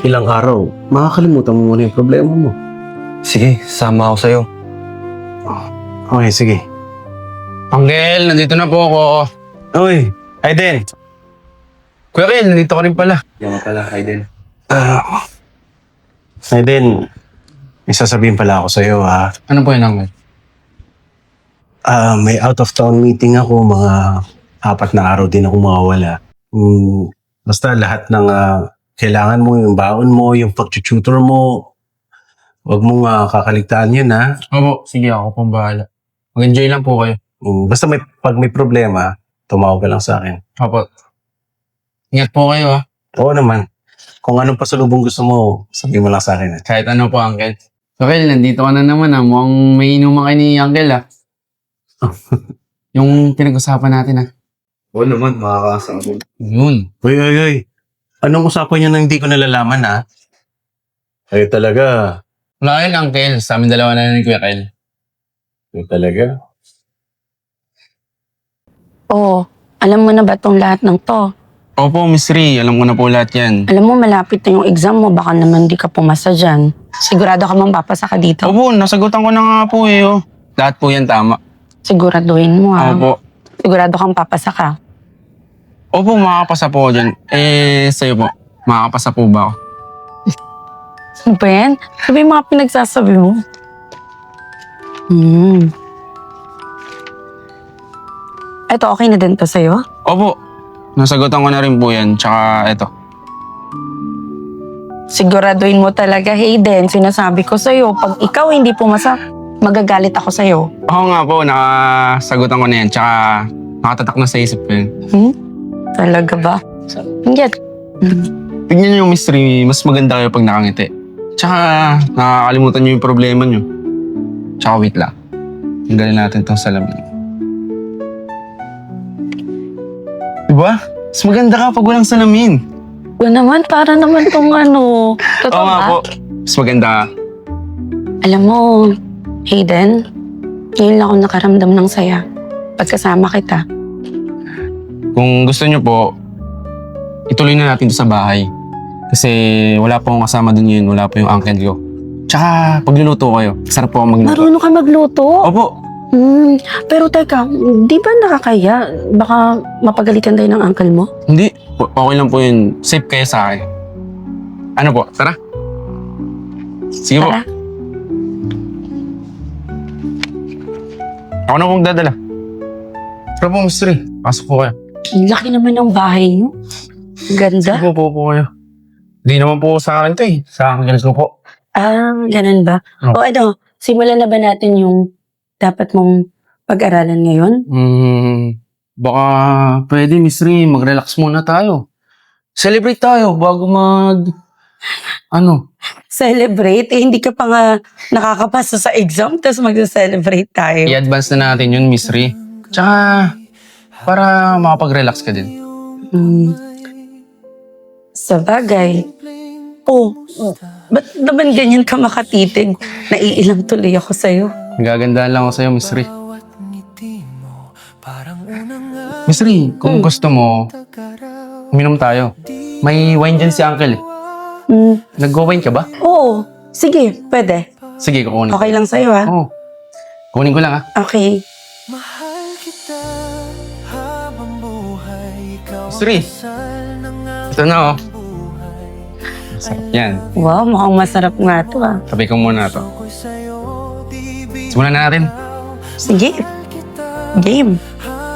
[SPEAKER 3] ilang araw, makakalimutan mo muna yung problema mo.
[SPEAKER 1] Sige, sama ako sa'yo.
[SPEAKER 3] Okay, sige.
[SPEAKER 5] Uncle, nandito na po ako.
[SPEAKER 3] Oy, Aiden.
[SPEAKER 5] Kuya Kel, nandito ka rin pala.
[SPEAKER 1] Yan pala, Aiden.
[SPEAKER 3] Aiden, may sasabihin pala ako sa'yo ha.
[SPEAKER 5] Ano po yun, Uncle?
[SPEAKER 3] May out of town meeting ako, mga 4 na araw din ako mawawala. Basta lahat ng kailangan mo, yung baon mo, yung pag-tutor mo, huwag mong kakaligtaan yun ha.
[SPEAKER 5] Opo, sige ako pong bahala. Mag-enjoy lang po kayo.
[SPEAKER 3] Basta pag may problema, tumawag ka lang sa akin.
[SPEAKER 5] Opo. Ingat po kayo ha.
[SPEAKER 3] Oo naman. Kung anong pasalubong gusto mo, sabihin mo lang sa akin.
[SPEAKER 5] Kahit ano po, Uncle. So, Kel, nandito ka na naman ha. Mukhang may inuman kayo ni Uncle ha. Yung pinag-usapan natin ha.
[SPEAKER 1] Oo naman, makakaasa ako.
[SPEAKER 5] Yun.
[SPEAKER 3] Uy. Anong usapan niya na hindi ko nalalaman ha? Kayo talaga.
[SPEAKER 5] Wala yun, Uncle. Sa amin dalawa na ni Kuya Kel.
[SPEAKER 3] Kayo talaga.
[SPEAKER 6] Oh, alam mo na ba tong lahat ng to?
[SPEAKER 5] Opo, Miss Ri. Alam ko na po lahat yan.
[SPEAKER 6] Alam mo, malapit na yung exam mo. Baka naman di ka pumasa dyan. Sigurado ka bang papasa ka dito?
[SPEAKER 5] Opo, nasagutan ko na nga po eh. Oh. Lahat po yan tama.
[SPEAKER 6] Siguraduhin mo ha.
[SPEAKER 5] Opo.
[SPEAKER 6] Sigurado kang papasa ka.
[SPEAKER 5] Opo, makakapasa po ako dyan. Sa'yo po. Makakapasa po ba ako?
[SPEAKER 6] Ben, sabi yung mga pinagsasabi mo. Eto, okay na din to sa'yo?
[SPEAKER 5] Opo. Nasagutan ko na rin po yan. Tsaka eto.
[SPEAKER 6] Siguraduhin mo talaga, Hayden. Sinasabi ko sa'yo, pag ikaw hindi pumasa, magagalit ako sa'yo.
[SPEAKER 5] Oo nga po, nakasagutan ko na yan. Tsaka nakatatak na sa isip ko yun.
[SPEAKER 6] Talaga ba? Hindi.
[SPEAKER 5] Tignan niyo yung mystery, mas maganda kayo pag nakangiti. Tsaka nakakalimutan niyo yung problema niyo. Tsaka wait lang. Tanggalin natin itong salamin. Diba? Mas maganda ka pag walang salamin.
[SPEAKER 6] O naman, para naman tong ano. Totoo
[SPEAKER 5] Oo nga
[SPEAKER 6] ba?
[SPEAKER 5] po. Mas maganda ka.
[SPEAKER 6] Alam mo, Hayden, ngayon lang ako nakaramdam ng saya. Pagkasama kita.
[SPEAKER 5] Kung gusto niyo po, ituloy na natin ito sa bahay. Kasi wala po akong kasama dun yun. Wala po yung uncle ko. Tsaka pagluluto kayo. Sarap po ang magluto.
[SPEAKER 6] Marunong ka magluto?
[SPEAKER 5] Opo.
[SPEAKER 6] Pero teka, di ba nakakaya? Baka mapagalitan tayo ng uncle mo?
[SPEAKER 5] Hindi. Okay lang po yun. Safe kayo sa akin. Ano po? Tara. Sige po.
[SPEAKER 6] Tara.
[SPEAKER 5] Ako na pong dadala. Tara po, Mr. Pasok po kayo.
[SPEAKER 6] Ang laki naman ng bahay niyo. Ang Ganda.
[SPEAKER 5] Sige po kayo. Hindi naman po sa akin to eh. Sa akin ko po.
[SPEAKER 6] Ganun ba?
[SPEAKER 5] Oh.
[SPEAKER 6] O ano, simulan na ba natin yung dapat mong pag-aralan ngayon?
[SPEAKER 5] Baka pwede, Miss Ri, mag-relax muna tayo. Celebrate tayo bago
[SPEAKER 6] Celebrate? Hindi ka pa nga nakakapasa sa exam, tapos mag-celebrate tayo.
[SPEAKER 5] I-advance na natin yun, Miss Ri. Tsaka, para makapag-relax ka din.
[SPEAKER 6] Sa bagay. Ba't naman ganyan ka makatitig? Naiilang tuloy ako sa'yo.
[SPEAKER 5] Nagagandahan lang ako sa'yo, Miss Ri. Miss Ri, kung gusto mo, uminom tayo. May wine dyan si Uncle. Nag-wine ka ba?
[SPEAKER 6] Oo. Sige, pwede.
[SPEAKER 5] Sige, kukunin.
[SPEAKER 6] Okay lang sa'yo, ha?
[SPEAKER 5] Oo. Kunin ko lang, ha?
[SPEAKER 6] Okay.
[SPEAKER 4] Mahal kita habang buhay. Ikaw
[SPEAKER 5] Miss Ri, ito na, oh. Masarap yan.
[SPEAKER 6] Wow, mukhang masarap nga to, ah.
[SPEAKER 5] Tabi ko muna ito.
[SPEAKER 4] ako'y sa'yo, di
[SPEAKER 5] Simulan na natin.
[SPEAKER 6] Sige. Game.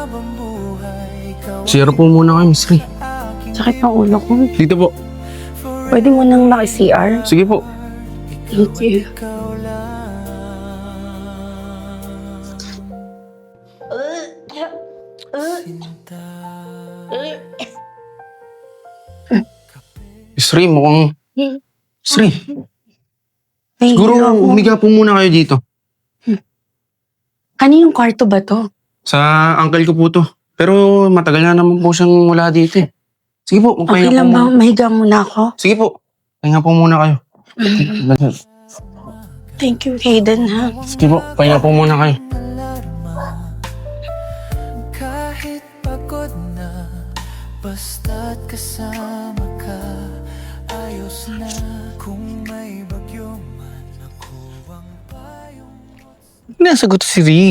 [SPEAKER 4] habang buhay. Ikaw
[SPEAKER 5] Zero po muna kayo, Miss Ri.
[SPEAKER 6] Sakit ng ulo ko.
[SPEAKER 5] Dito po.
[SPEAKER 6] Pwede mo nang maki-CR?
[SPEAKER 5] Sige po.
[SPEAKER 6] Thank you.
[SPEAKER 5] Miss Ray, mukhang... Miss Ray,
[SPEAKER 6] Ay,
[SPEAKER 5] siguro
[SPEAKER 6] ako.
[SPEAKER 5] umiga po muna kayo dito.
[SPEAKER 6] Kaninong kwarto ba to?
[SPEAKER 5] Sa uncle ko po to. Pero matagal na naman po siyang wala dito eh. Sige po,
[SPEAKER 6] Okay
[SPEAKER 5] magpahinga po
[SPEAKER 6] lang ba?
[SPEAKER 5] muna.
[SPEAKER 6] Mahiga muna ako.
[SPEAKER 5] Sige po, pahinga po muna kayo.
[SPEAKER 6] Thank you, Hayden, ha?
[SPEAKER 5] Sige po, pahinga po muna kayo.
[SPEAKER 4] Kahit pagod na, basta't kasama ka, ayos na. Kung may bagyo man, ako ang payong
[SPEAKER 7] Nasagot si Ri.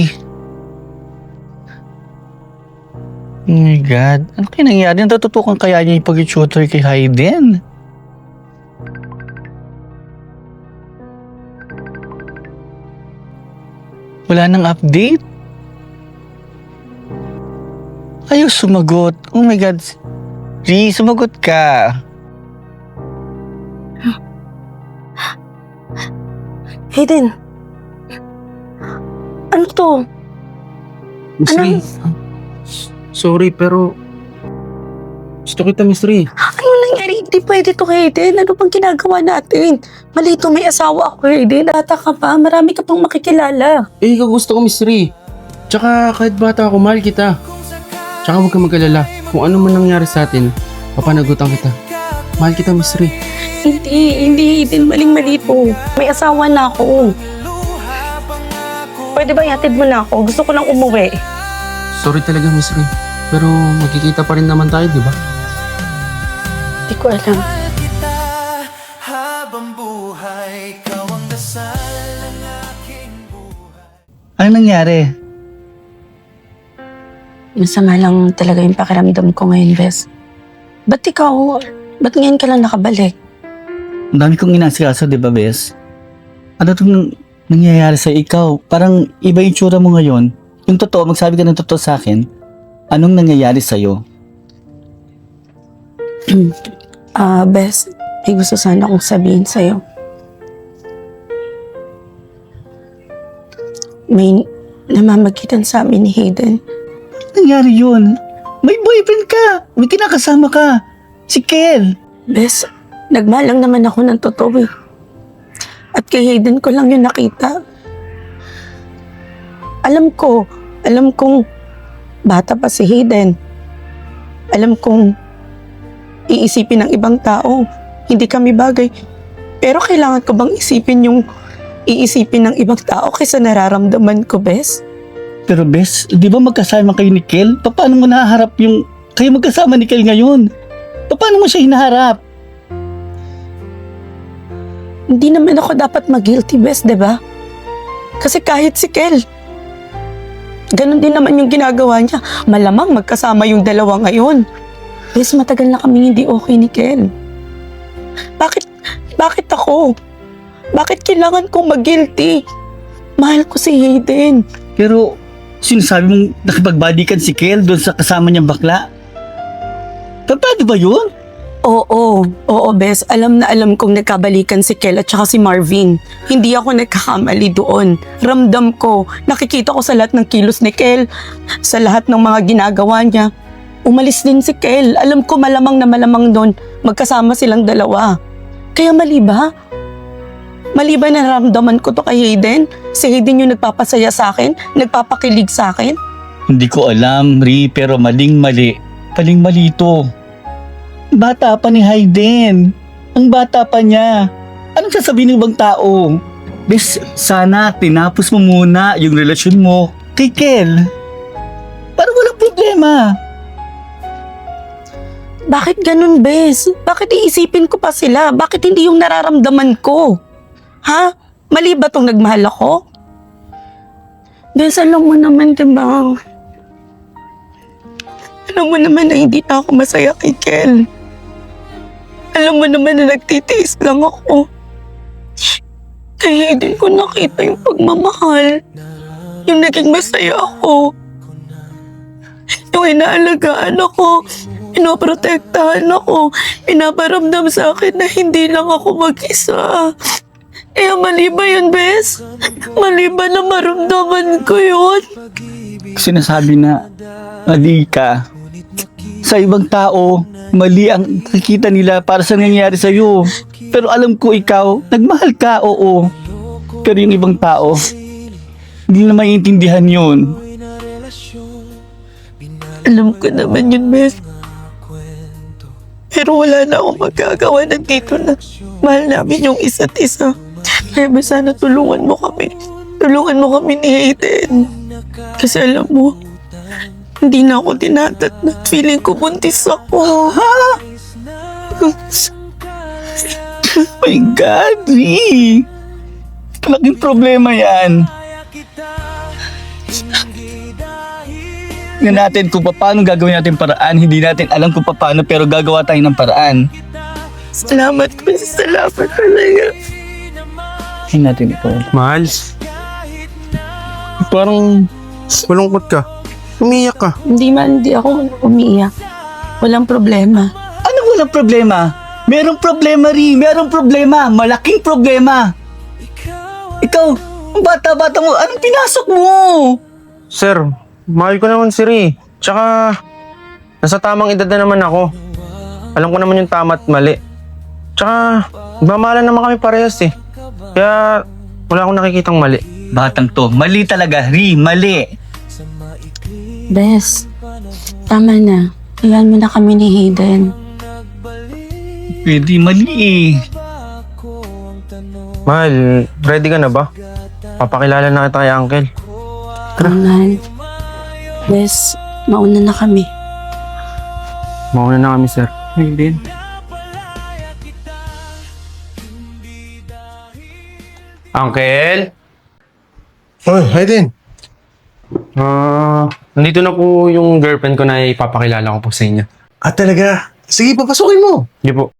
[SPEAKER 7] Oh my God. Ano kaya nangyari? Natutukan kaya niya yung pag-tutor kay Hayden? Wala nang update? Ayaw sumagot. Oh my God. Ri, sumagot ka.
[SPEAKER 6] Hayden. Ano to?
[SPEAKER 5] Miss
[SPEAKER 6] Ano?
[SPEAKER 5] Ray, sorry pero... Gusto kita, Miss Ray.
[SPEAKER 6] Ano nangyari? Hindi pwede to, Hayden. Ano bang ginagawa natin? Mali to, may asawa ako, Hayden. Bata ka pa, marami ka pang makikilala.
[SPEAKER 5] Eh, ikaw gusto ko, Miss Ray. Tsaka kahit bata ako, mahal kita. Tsaka huwag kang mag-alala. Kung ano man nangyari sa atin, papanagutan kita. Mahal kita, Miss Ray.
[SPEAKER 6] Hindi, Hayden. Maling-mali to. May asawa na ako. Pwede ba ihatid mo na ako? Gusto ko lang umuwi.
[SPEAKER 5] Sorry talaga, Miss Ray. Pero magkikita pa rin naman tayo, di ba?
[SPEAKER 6] Hindi ko alam.
[SPEAKER 4] kita habang buhay. Ikaw ang dasal ng aking buhay.
[SPEAKER 7] Ano nangyari?
[SPEAKER 6] Masama lang talaga yung pakiramdam ko ngayon, Bes. Ba't ngayon ka lang nakabalik?
[SPEAKER 7] Ang dami kong inasikaso, di ba, Bes? Ano itong nangyayari sa ikaw? Parang iba yung tsura mo ngayon. Yung totoo, magsabi ka ng totoo sa akin. Anong nangyayari sa'yo?
[SPEAKER 6] Bes, may gusto sana akong sabihin sa'yo. May namamagitan sa amin ni Hayden.
[SPEAKER 7] Nangyari yun? May boyfriend ka! May kinakasama ka! Si Kel!
[SPEAKER 6] Bes, nagmahal lang naman ako ng totoo eh. At kay Hayden ko lang yun nakita. Alam kong bata pa si Hayden. Alam kong iisipin ng ibang tao, hindi kami bagay. Pero kailangan ko bang isipin yung iisipin ng ibang tao kaysa nararamdaman ko, Bes?
[SPEAKER 7] Pero Bes, di ba magkasama kayo ni Kel? Paano mo naharap yung kayo magkasama ni Kel ngayon? Paano mo siya hinaharap?
[SPEAKER 6] Hindi naman ako dapat mag-guilty, Bes, di ba? Kasi kahit si Kel, ganun din naman yung ginagawa niya. Malamang magkasama yung dalawa ngayon. Bes, matagal na kaming hindi okay ni Kel. Bakit ako? Bakit kailangan kong mag-guilty? Mahal ko si Hayden.
[SPEAKER 7] Pero sinasabi mong nakipagbalikan si Kel doon sa kasama niyang bakla? Paano ba yun?
[SPEAKER 6] Oo, Bes. Alam na alam kong nagkabalikan si Kel at saka si Marvin. Hindi ako nagkakamali doon. Ramdam ko, nakikita ko sa lahat ng kilos ni Kel, sa lahat ng mga ginagawa niya. Umalis din si Kel. Alam ko malamang na malamang doon, magkasama silang dalawa. Kaya mali ba? Mali ba na naramdaman ko to kay Hayden? Si Hayden yung nagpapasaya sa akin? Nagpapakilig sa akin?
[SPEAKER 7] Hindi ko alam, Ri, pero maling-mali. Maling-mali to. Bata pa ni Hayden. Ang bata pa niya. Anong sasabihin ng ibang tao? Bes, sana tinapos mo muna yung relasyon mo kay Kel. Para walang problema.
[SPEAKER 6] Bakit ganun, Bes? Bakit iisipin ko pa sila? Bakit hindi yung nararamdaman ko? Ha? Mali ba tong nagmahal ako? Bes, alam mo naman, diba? Alam mo naman na hindi na ako masaya kay Kel. Alam mo naman na nagtitiis lang ako. Kaya hindi ko nakita yung pagmamahal. Yung naging masaya ako. Yung inaalagaan ako. Pinoprotektahan ako. Pinaparamdam sa akin na hindi lang ako mag-isa. Kaya mali ba yun, Bes? Mali ba na maramdaman ko yun?
[SPEAKER 7] Sinasabi na mali ka sa ibang tao, Mali ang nakikita nila para sa nangyayari sa'yo. Pero alam ko ikaw, nagmahal ka, oo. Pero yung ibang tao, hindi na maiintindihan yun.
[SPEAKER 2] Alam ko naman yun, Bes. Pero wala na akong magagawa. Nandito na. Mahal namin yung isa't isa. Kaya ba sana tulungan mo kami. Tulungan mo kami ni Hayden. Kasi alam mo, hindi na ako tinatatnan. Feeling ko buntis ako.
[SPEAKER 7] My God, Ri! Malaking problema yan. Tingnan natin kung paano gagawin natin paraan. Hindi natin alam kung paano pero gagawa tayo ng paraan.
[SPEAKER 2] Salamat, Bes. Salamat talaga.
[SPEAKER 7] Tingnan natin ito.
[SPEAKER 5] Mahal. Parang malungkot ka. Umiyak ka.
[SPEAKER 6] Hindi ako umiiyak. Walang problema.
[SPEAKER 7] Anong walang problema? Merong problema, Ri. Merong problema. Malaking problema. Ikaw, ang bata-bata mo, anong pinasok mo?
[SPEAKER 5] Sir, mahal ko naman si Ri. Tsaka, nasa tamang edad na naman ako. Alam ko naman yung tama at mali. Tsaka, nagmamahalan naman kami parehas eh. Kaya, wala akong nakikitang mali.
[SPEAKER 7] Batang to, mali talaga, Ri. Mali.
[SPEAKER 6] Bes, tama na. Iyan mo na kami ni Hayden.
[SPEAKER 7] Pwede, mali eh.
[SPEAKER 5] Mahal, ready ka na ba? Papakilala na kita kay Uncle.
[SPEAKER 6] Mahal. Bes, mauna na kami.
[SPEAKER 5] Mauna na kami, sir.
[SPEAKER 7] Hayden.
[SPEAKER 5] Uncle?
[SPEAKER 3] Oy, Hayden.
[SPEAKER 5] Nandito na po yung girlfriend ko na ipapakilala ko po sa inyo.
[SPEAKER 3] Talaga? Sige, papasukin mo.
[SPEAKER 5] Hindi po.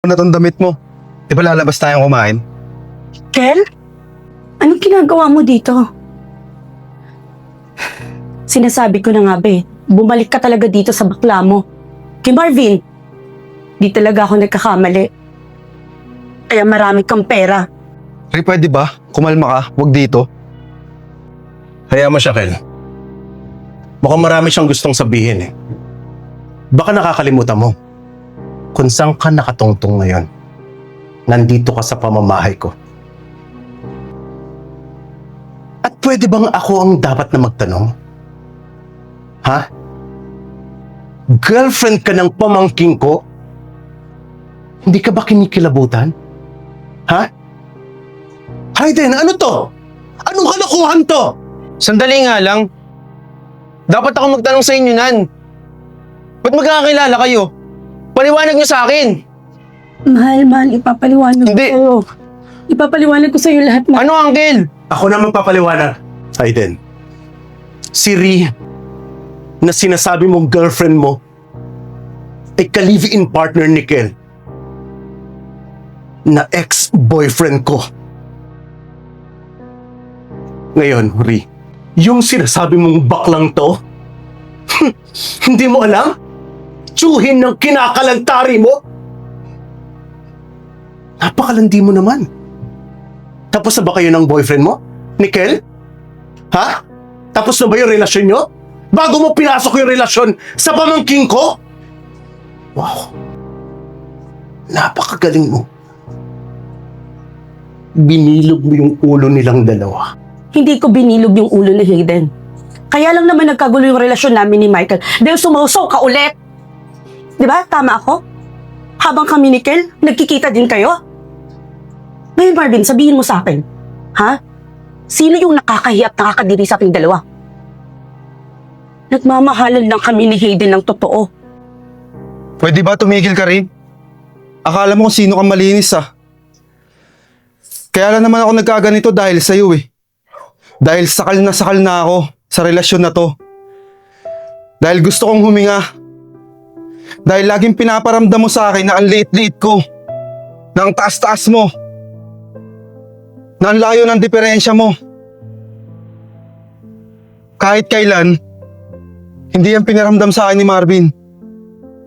[SPEAKER 1] Ano tong damit mo? Di ba lalabas tayong kumain?
[SPEAKER 6] Kel? Anong ginagawa mo dito? Sinasabi ko na nga be, bumalik ka talaga dito sa bakla mo. Kay Marvin, di talaga ako nagkakamali. Kaya marami kang pera.
[SPEAKER 1] Ri, pwede ba? Kumalma ka, wag dito.
[SPEAKER 3] Hayaan mo siya, Kel. Mukhang marami siyang gustong sabihin eh. Baka nakakalimutan mo kung saan ka nakatungtong ngayon. Nandito ka sa pamamahay ko. At pwede bang ako ang dapat na magtanong? Ha? Girlfriend ka ng pamangking ko? Hindi ka ba kinikilabutan? Ha? Hayden, ano to? Anong kalokohan to?
[SPEAKER 5] Sandali nga lang. Dapat ako magtanong sa inyo nan. Ba't magkakakilala kayo? Paliwanag niyo sa akin.
[SPEAKER 6] Mahal, ipapaliwanag
[SPEAKER 5] Hindi.
[SPEAKER 6] ko sa'yo. Ipapaliwanag ko sa'yo lahat na.
[SPEAKER 5] Ano, Uncle?
[SPEAKER 3] Ako na magpapaliwanag. Hayden, si Ri na sinasabi mong girlfriend mo ay ka-live-in partner ni Kel na ex-boyfriend ko. Ngayon, Ri, yung sinasabi mong baklang to, hindi mo alam? Tsuhin ng kinakalantari mo? Napakalandi mo naman. Tapos na ba kayo ng boyfriend mo? Ni Kel? Ha? Tapos na ba yung relasyon nyo? Bago mo pinasok yung relasyon sa pamangking ko? Wow. Napakagaling mo. Binilog mo yung ulo nilang dalawa.
[SPEAKER 6] Hindi ko binilog yung ulo ni Hayden. Kaya lang naman nagkagulo yung relasyon namin ni Michael dahil sumusaw ka ulit. Di ba? Tama ako? Habang kami ni Kel, nagkikita din kayo? Ngayon, Marvin, sabihin mo sa akin. Ha? Sino yung nakakahiya at nakakadiri sa ating dalawa? Nagmamahalan lang kami ni Hayden ng totoo.
[SPEAKER 1] Pwede ba tumigil ka rin? Akala mo kung sino kang malinis ah. Kaya lang naman ako nagkaganito dahil sa'yo eh. Dahil sakal na ako sa relasyon na to. Dahil gusto kong huminga. Dahil laging pinaparamdam mo sa akin na ang liit-liit ko. Na ang taas-taas mo. Na ang layo ng diferensya mo. Kahit kailan, Hindi yan pinaramdam sa akin ni Marvin.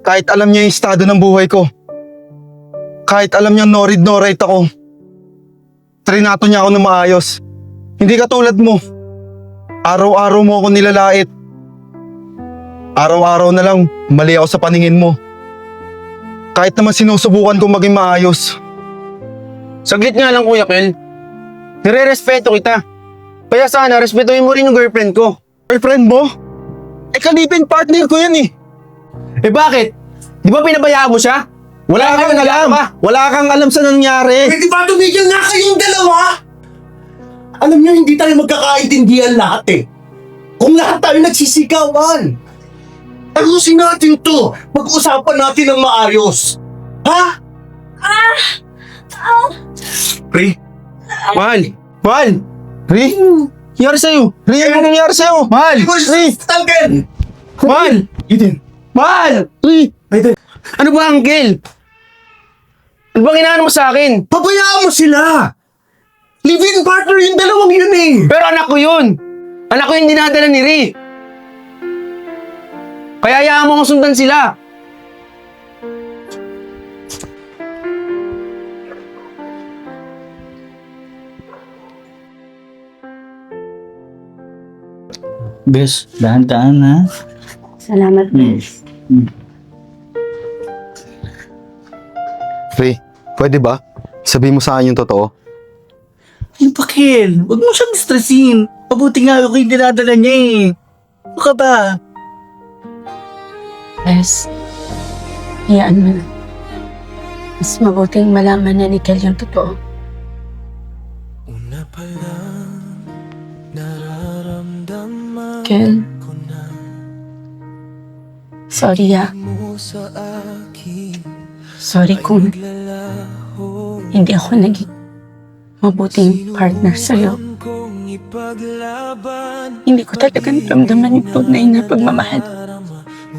[SPEAKER 1] Kahit alam niya yung estado ng buhay ko. Kahit alam niya no right ako. Trinato niya ako ng maayos. Hindi katulad mo. Araw-araw mo ako nilalait. Araw-araw na lang mali ako sa paningin mo. Kahit naman sinusubukan kong maging maayos.
[SPEAKER 5] Saglit nga lang, Kuya Kel. Nire-respeto kita. Kaya sana, respetuhin mo rin yung girlfriend ko.
[SPEAKER 1] Girlfriend mo? Eh, kalibin partner ko yan eh.
[SPEAKER 5] Eh bakit? Di ba pinabayaan mo siya?
[SPEAKER 1] Wala kang alam. Wala kang alam sa nangyari.
[SPEAKER 3] Pwede ba tumigil na kayong dalawa? Alam niyo, hindi tayo magkakaintindihan lahat eh. Kung lahat tayo nagsisigawan. Ayusin natin to. Pag-usapan natin ng maayos. Ha?
[SPEAKER 5] Pre, mahal. Mahal.
[SPEAKER 1] Ri?
[SPEAKER 5] Nangyari sa'yo.
[SPEAKER 1] Ri, ano nangyari sa'yo?
[SPEAKER 5] Mahal.
[SPEAKER 1] Ri!
[SPEAKER 3] Talken!
[SPEAKER 5] Mahal.
[SPEAKER 3] Eden.
[SPEAKER 5] Mahal.
[SPEAKER 1] Ri!
[SPEAKER 5] Ano ba, Uncle? Ano bang inaano mo sa akin?
[SPEAKER 3] Pabayaan mo sila. Live-in partner yung dalawang yun eh.
[SPEAKER 5] Pero anak ko yun. Anak ko yung dinadala ni Ri. Kaya hayaan mo kong sundan sila.
[SPEAKER 7] Bes, dahan-dahan ha.
[SPEAKER 6] Salamat, Bes.
[SPEAKER 1] Ri, pwede ba? Sabihin mo sa akin yung totoo.
[SPEAKER 7] Ano ba, Kel? Huwag mo siyang stressin. Mabuti nga ako yung dinadala niya eh. Ano ka ba?
[SPEAKER 6] Bes, hayaan mo na. Mas mabuting malaman na ni Kel yung totoo.
[SPEAKER 4] Una pa lang nararamdaman
[SPEAKER 6] Kel,
[SPEAKER 4] ko na
[SPEAKER 6] sorry
[SPEAKER 4] mo sa akin
[SPEAKER 6] Sorry kung
[SPEAKER 4] Naglalaho
[SPEAKER 6] hindi ako naging mabuting partner sa'yo.
[SPEAKER 4] kong ipaglaban
[SPEAKER 6] Hindi ko talaga naramdaman yung tunay na pagmamahal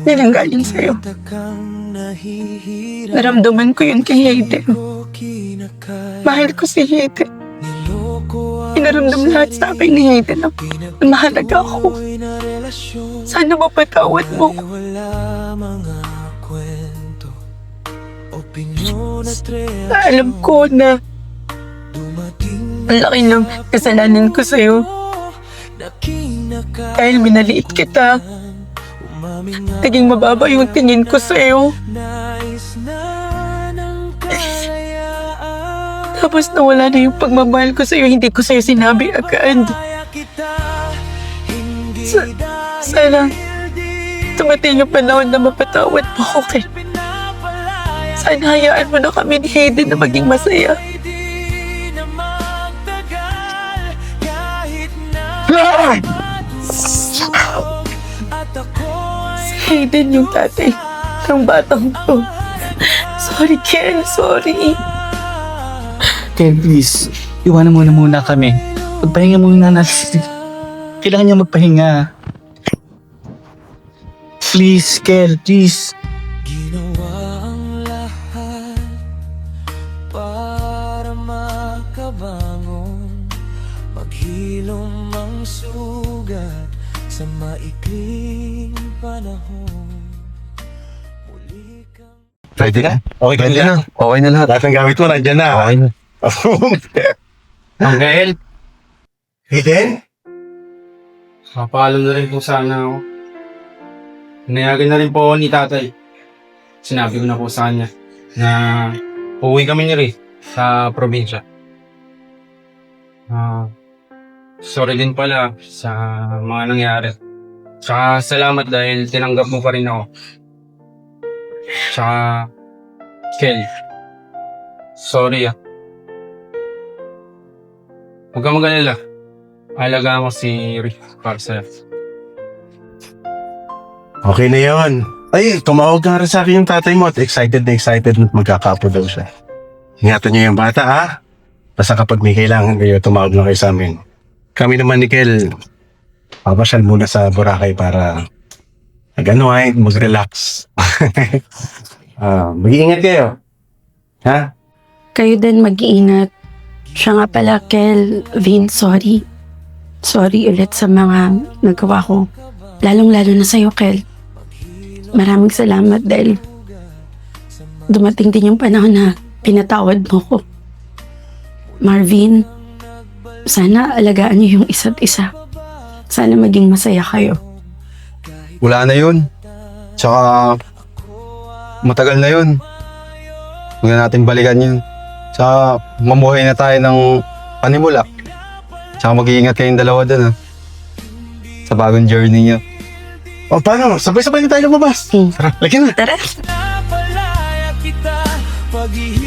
[SPEAKER 6] na nanggaling sa'yo.
[SPEAKER 4] Takang nahihirap
[SPEAKER 6] Naramdaman ko yun kay Hayden.
[SPEAKER 4] ko kinakaya
[SPEAKER 6] Mahal ko si Hayden.
[SPEAKER 4] Niloko ang
[SPEAKER 6] Inaramdam lahat sa akin ni Hayden na mahalaga ako.
[SPEAKER 4] ako'y na relasyon
[SPEAKER 6] Sana mapatawad mo ko.
[SPEAKER 4] Wala mga kwento Opinyon at
[SPEAKER 6] Alam ko na
[SPEAKER 4] dumating
[SPEAKER 6] ang laki ng kasalanan ko sa'yo
[SPEAKER 4] na kinakaya
[SPEAKER 6] dahil minaliit kita.
[SPEAKER 4] Umaming na
[SPEAKER 6] Naging mababa yung tingin ko sa'yo.
[SPEAKER 4] nais na ng kalayaan
[SPEAKER 6] Tapos nawala na yung pagmamahal ko sa'yo. Hindi ko sa'yo sinabi agad.
[SPEAKER 4] Kaya kita hindi
[SPEAKER 6] Sana tumating yung panahon na mapatawad mo ako kay. Sana hayaan mo na kami ni Hayden na maging masaya.
[SPEAKER 4] di na magtagal kahit na at ako
[SPEAKER 6] Si Hayden yung tatay ng batang ko. Sorry, Ken. Sorry.
[SPEAKER 7] Kel, please. Iwanan mo na muna kami. Magpahinga muna natin. Kailangan niya magpahinga. Please, Kel, please.
[SPEAKER 4] Ginawa ang lahat para makabangon Maghilom ang sugat sa maikling panahon Muli kang
[SPEAKER 3] Pwede na? Okay ka
[SPEAKER 1] Pwede na. Okay na lahat.
[SPEAKER 3] Lahat ng gamit mo nandyan na.
[SPEAKER 1] Okay na.
[SPEAKER 5] Uncle,
[SPEAKER 3] Eden?
[SPEAKER 5] mapaalam na rin po sana ako. Nayagan na rin po ako ni tatay. Sinabi ko na po sa kanya na uuwi kami ni Ray sa probinsya. Sorry din pala sa mga nangyari. Tsaka salamat dahil tinanggap mo pa rin ako. Tsaka, Kel, sorry ah. Huwag kang mag-alala. Alagaan ko si Ray para sa'yo.
[SPEAKER 3] Okay na yun. Ay, tumawag nga rin sa akin yung tatay mo at excited na magkakapo daw siya. Ingatan niyo yung bata ha. Basta kapag may kailangan kayo, tumawag lang kayo sa amin. Kami naman ni Kel, papasyal muna sa Boracay para mag-relax. Mag-iingat kayo. Ha?
[SPEAKER 6] Kayo din mag-iingat. Siya nga pala, Kel, Vin, sorry. Sorry ulit sa mga nagawa ko. Lalong-lalo na sa'yo, Kel. Maraming salamat dahil dumating din yung panahon na pinatawad mo ko. Marvin, sana alagaan niyo yung isa't isa. Sana maging masaya kayo.
[SPEAKER 1] Wala na yun. Tsaka, matagal na yun. Huwag na natin balikan yun. Tsaka, mamuhay na tayo ng panimula. Tsaka mag-iingat kayong dalawa dun, ha? Sa bagong journey niyo.
[SPEAKER 3] O paano? Sabay-sabay na tayo lumabas. Tara, lagyan na.
[SPEAKER 6] Tara!
[SPEAKER 4] Napalaya kita, paghihirap